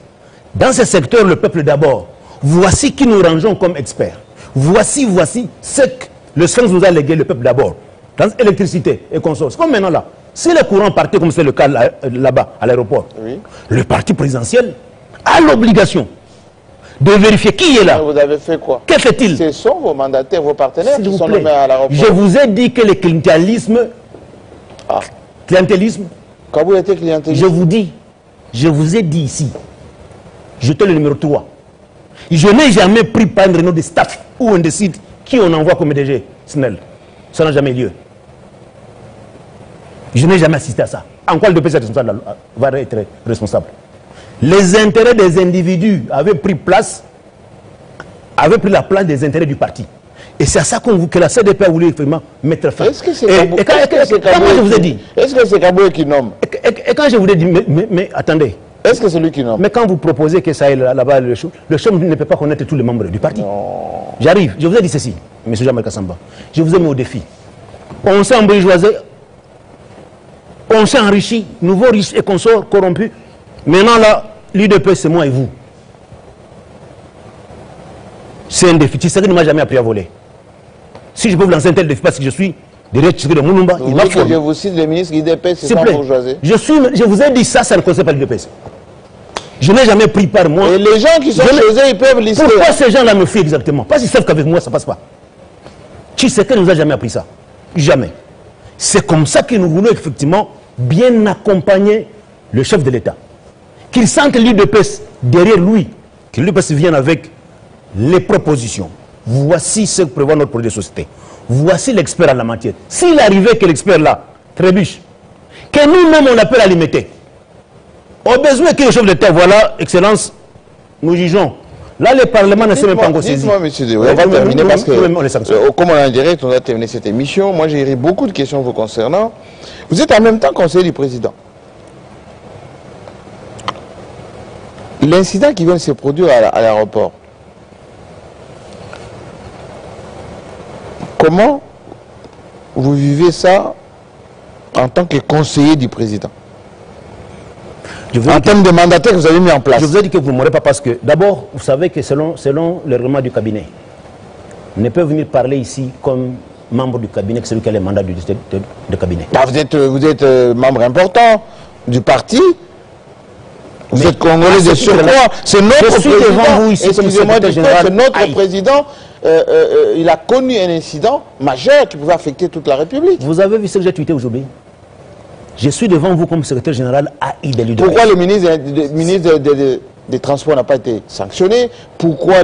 dans ce secteur, le peuple d'abord. Voici qui nous rangeons comme experts. Voici ce que le Sphinx nous a légué, le peuple d'abord. Dans l'électricité et consorts. Comme maintenant là. Si les courants partaient comme c'est le cas là-bas, à l'aéroport, le parti présidentiel a l'obligation de vérifier qui est là. Vous avez fait quoi? Que fait-il? Ce sont vos mandataires, vos partenaires qui sont nommés à l'aéroport. Je vous ai dit que le clientélisme... Clientélisme. Kabouye était clientélisme. Je vous ai dit ici, j'étais le numéro 3. Je n'ai jamais pris par une réunion de staff où on décide qui on envoie comme DG. Snell. Ça n'a jamais lieu. Je n'ai jamais assisté à ça. En quoi le DPS va être responsable? Les intérêts des individus avaient pris la place des intérêts du parti. Et c'est à ça que la CDP a voulu effectivement mettre fin. Est-ce que c'est Kabouye Est-ce que c'est Kabouye qui nomme? Et quand je vous ai dit, mais attendez. Est-ce que c'est lui qui nomme? Mais quand vous proposez que ça aille là-bas, le chef ne peut pas connaître tous les membres du parti. J'arrive. Je vous ai dit ceci, M. Jean-Marc Kassamba. Je vous ai mis au défi. On s'est embourgeoisé. On s'est enrichi, nouveaux riches et consorts corrompus. Maintenant là, l'UDP c'est moi et vous. C'est un défi. C'est ça que ne m'a jamais appris à voler. Si je peux vous lancer un tel défi parce que je suis derrière de Moulumba, il m'a fallu. Je vous cite les ministres l'UDP, c'est pas bourgeoisé. Je vous ai dit ça, ça ne concerne pas l'UDP. Je n'ai jamais pris par moi. Et les gens qui sont chez eux, ils peuvent lister. Pourquoi ces gens-là me fuient exactement? Parce qu'ils savent qu'avec moi, ça ne passe pas. Tshisekedi ne nous a jamais appris ça. Jamais. C'est comme ça que nous voulons effectivement bien accompagner le chef de l'État. Qu'il sente l'UDPS derrière lui. Que l'UDPS vienne avec les propositions. Voici ce que prévoit notre projet de société. Voici l'expert en la matière. S'il arrivait que l'expert là trébuche, que nous-mêmes on l'appelle à limiter. Au besoin que le chef d'État, voilà, Excellence, nous jugeons. Là, le Parlement ne s'est même pas encore saisi. Dites-moi, monsieur Dewe, on va terminer parce que, comme on est en direct, on va terminer cette émission. Moi, j'ai beaucoup de questions vous concernant. Vous êtes en même temps conseiller du président. L'incident qui vient de se produire à l'aéroport, comment vous vivez ça en tant que conseiller du président? En termes de mandataire que vous avez mis en place. Je vous ai dit que vous ne m'aurez pas parce que, d'abord, vous savez que selon le règlement du cabinet, on ne peut venir parler ici comme membre du cabinet que celui qui a le mandat de cabinet. Bah, vous êtes membre important du parti. Vous êtes congolais de surcroît. C'est notre président. Excusez-moi du temps, c'est notre président. Il a connu un incident majeur qui pouvait affecter toute la République. Vous avez vu ce que j'ai tweeté aujourd'hui? Je suis devant vous comme secrétaire général AI de l'UDPS. Pourquoi le ministre des Transports n'a pas été sanctionné? Pourquoi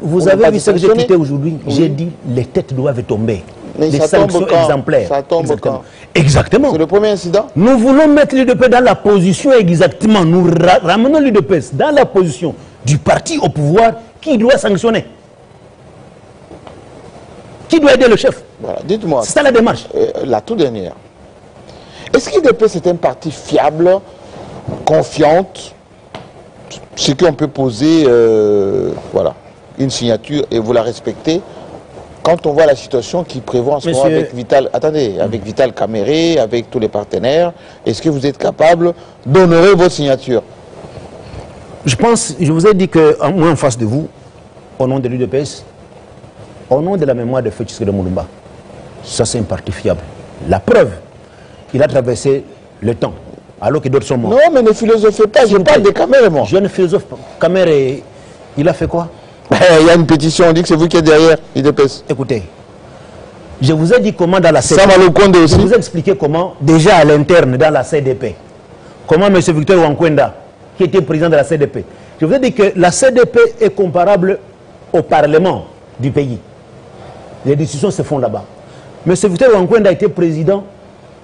vous avez vu ce que j'ai tweeté aujourd'hui? J'ai dit les têtes doivent tomber. Mais les ça sanctions tombe quand? exemplaires. Ça tombe exactement. quand? Exactement. C'est le premier incident? Nous voulons mettre l'UDPS dans la position exactement. Nous ramenons l'UDPS dans la position du parti au pouvoir qui doit sanctionner. Qui doit aider le chef? Voilà, dites-moi. C'est ça la démarche. La toute dernière. Est-ce que l'UDPS est un parti fiable, confiante, ce qu'on peut poser, voilà, une signature et vous la respectez? Quand on voit la situation qui prévoit en ce moment avec Vital, attendez, avec Vital Kamere, avec tous les partenaires, est-ce que vous êtes capable d'honorer votre signature? Je pense, je vous ai dit que moi en face de vous, au nom de l'UDPS, au nom de la mémoire de Feu Tshisekedi Mulumba, ça c'est un parti fiable. La preuve, il a traversé le temps, alors que d'autres sont morts. Non, mais ne philosophez pas, je parle de Kamere, moi. Je ne philosophe pas. Kamere, il a fait quoi? Il y a une pétition, on dit que c'est vous qui êtes derrière l'UDPS. Écoutez, je vous ai dit comment dans la CDP... Je vous ai expliqué comment, déjà à l'interne, dans la CDP, comment M. Victor Wankwenda, qui était président de la CDP, je vous ai dit que la CDP est comparable au Parlement du pays. Les décisions se font là-bas. M. Victor Wankwenda a été président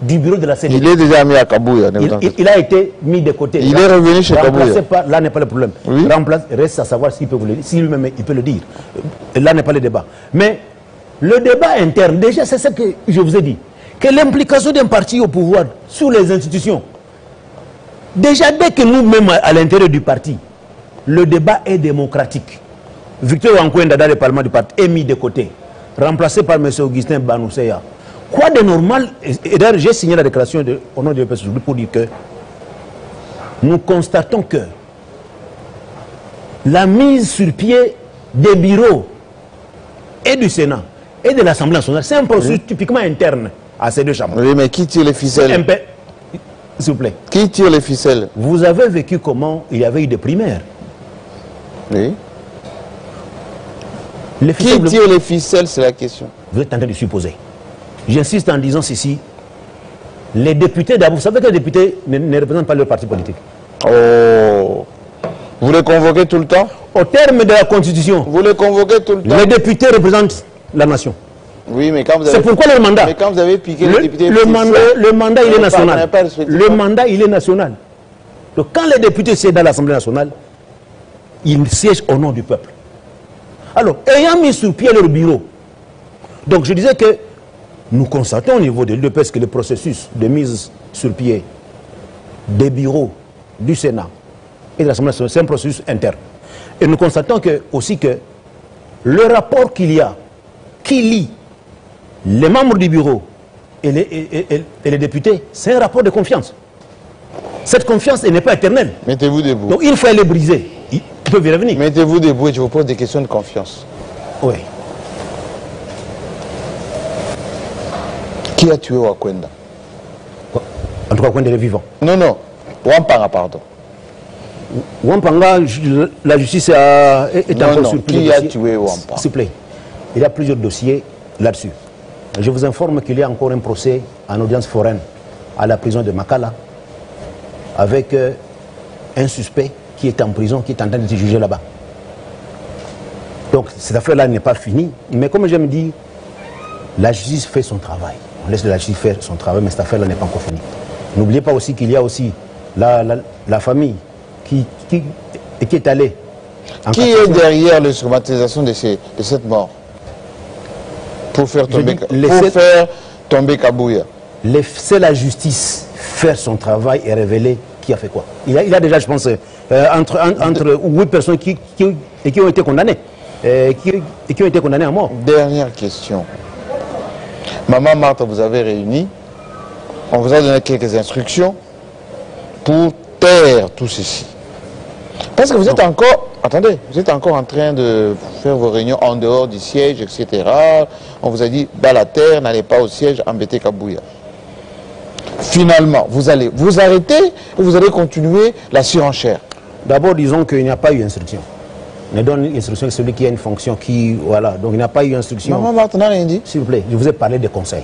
du bureau de la CDP. Il est déjà mis à Kabouya. Il a été mis de côté. Il est revenu chez Kabouya. Là n'est pas le problème. Oui. Reste à savoir s'il peut vous le dire, si lui-même il peut le dire. Là n'est pas le débat. Mais le débat interne, déjà c'est ce que je vous ai dit, que l'implication d'un parti au pouvoir sur les institutions, déjà dès que nous-mêmes à l'intérieur du parti, le débat est démocratique. Victor Wankwenda dans le Parlement du parti est mis de côté, remplacé par M. Augustin Banousseya. Quoi de normal, et d'ailleurs j'ai signé la déclaration au nom de l'UDPS pour dire que nous constatons que la mise sur pied des bureaux et du Sénat et de l'Assemblée nationale, c'est un processus typiquement interne à ces deux chambres. Oui, mais qui tire les ficelles? S'il vous plaît. Qui tire les ficelles? Vous avez vécu comment il y avait eu des primaires? Oui. Qui tire les ficelles, c'est la question. Vous êtes en train de supposer. J'insiste en disant ceci. Les députés, d'abord, vous savez que les députés ne représentent pas leur parti politique. Oh. Vous les convoquez tout le temps? Au terme de la Constitution, vous les convoquez tout le temps? Les députés représentent la nation. Oui, mais quand vous avez... C'est pourquoi leur mandat. Mais quand vous avez piqué les députés... Le mandat, il est national. Le mandat, il est national. Donc quand les députés siègent dans l'Assemblée nationale, ils siègent au nom du peuple. Alors, ayant mis sur pied leur bureau, donc je disais que nous constatons au niveau de l'UDPS que le processus de mise sur pied des bureaux du Sénat et de l'Assemblée nationale, c'est un processus interne. Et nous constatons aussi que le rapport qu'il y a, qui lie les membres du bureau et les députés, c'est un rapport de confiance. Cette confiance, elle n'est pas éternelle. Mettez-vous debout. Donc il faut aller briser. Il peut y revenir. Mettez-vous debout et je vous pose des questions de confiance. Oui. Qui a tué Wankwenda? En tout cas, Wankwenda est vivant. Non, non. Wampara, pardon. Wampanga, la justice est encore sur plusieurs qui a dossiers. tué Wampa? S'il vous plaît, il y a plusieurs dossiers là-dessus. Je vous informe qu'il y a encore un procès en audience foraine à la prison de Makala avec un suspect qui est en prison, qui est en train de se juger là-bas. Donc cette affaire-là n'est pas finie, mais comme j'aime dire, la justice fait son travail. On laisse la justice faire son travail, mais cette affaire-là n'est pas encore finie. N'oubliez pas aussi qu'il y a aussi la famille qui est allée. Qui est derrière la stigmatisation de cette mort pour faire tomber Kabouya? C'est la justice faire son travail et révéler qui a fait quoi. Il y a déjà, je pense, entre 8 personnes qui ont été condamnées. Qui ont été condamnées à mort. Dernière question. Maman Marthe, vous avez réuni, on vous a donné quelques instructions pour taire tout ceci. Parce que vous êtes encore, attendez, vous êtes encore en train de faire vos réunions en dehors du siège, etc. On vous a dit, dans la terre, n'allez pas au siège, embêtez Kabouya. Finalement, vous allez vous arrêter ou vous allez continuer la surenchère? D'abord, disons qu'il n'y a pas eu instruction. On donne une instruction à celui qui a une fonction qui... Voilà, donc il n'y a pas eu instruction. Maman Marthe n'a rien dit. S'il vous plaît, je vous ai parlé des conseils.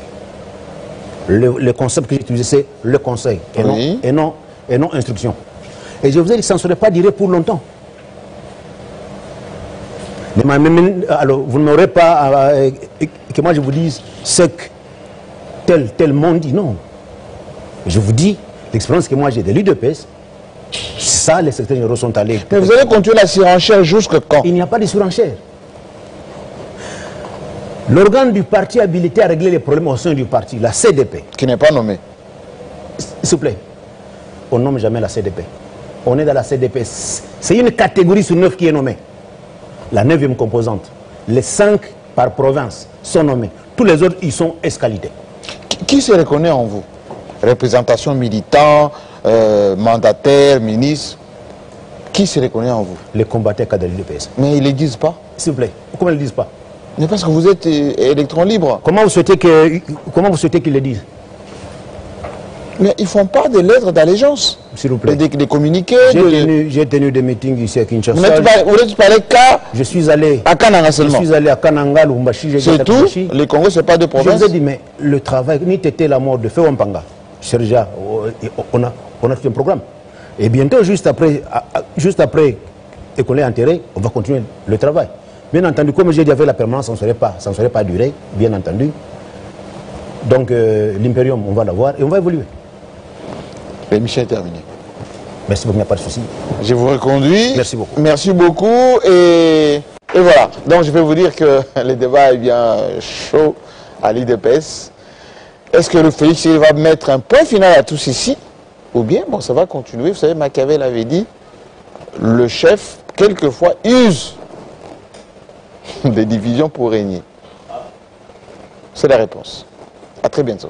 Le concept que j'ai utilisé, c'est le conseil et, Oui. non instruction. Et je vous ai dit que ça ne serait pas duré pour longtemps. Alors, vous n'aurez pas que moi je vous dise ce que tel monde dit, non. Je vous dis, l'expérience que moi j'ai de l'UDPS, ça, les secrétaires généraux sont allés. Mais vous allez continuer la surenchère jusqu'à quand? Il n'y a pas de surenchère. L'organe du parti habilité à régler les problèmes au sein du parti, la CDP. Qui n'est pas nommé. S'il vous plaît, on ne nomme jamais la CDP. On est dans la CDP. C'est une catégorie sur 9 qui est nommée. La 9e composante. Les 5 par province sont nommés. Tous les autres, ils sont escalités. Qui se reconnaît en vous? Représentation militant, mandataire, ministre. Qui se reconnaît en vous? Les combattants cadres de l'UDPS. Mais ils ne le disent pas. S'il vous plaît, comment ils ne le disent pas? Mais parce que vous êtes électron libre. Comment vous souhaitez qu'ils le disent? Mais ils ne font pas de lettres d'allégeance. S'il vous plaît. Des communiqués. J'ai tenu des meetings ici à Kinshasa. Vous n'êtes pas allé qu'à Je suis allé à Kananga seulement. Je suis allé à Kananga, Lubumbashi, C'est tout. Les Congos, ce n'est pas de Je province. vous ai dit, mais le travail, ni t'étais la mort de Feu Wampanga. Déjà, on a fait un programme. Et bientôt, juste après qu'on l'ait enterré, on va continuer le travail. Bien entendu, comme j'ai dit avec la permanence, ça ne serait pas duré, bien entendu. Donc, l'Imperium, on va l'avoir et on va évoluer. L'émission est terminée. Merci beaucoup, il n'y a pas de souci. Je vous reconduis. Merci beaucoup. Merci beaucoup. Et voilà. Donc, je vais vous dire que le débat est bien chaud à l'IDPS. Est-ce que le Félix il va mettre un point final à tout ceci? Ou bien, bon, ça va continuer. Vous savez, Machiavel avait dit, le chef, quelquefois, use des divisions pour régner. C'est la réponse. À très bientôt.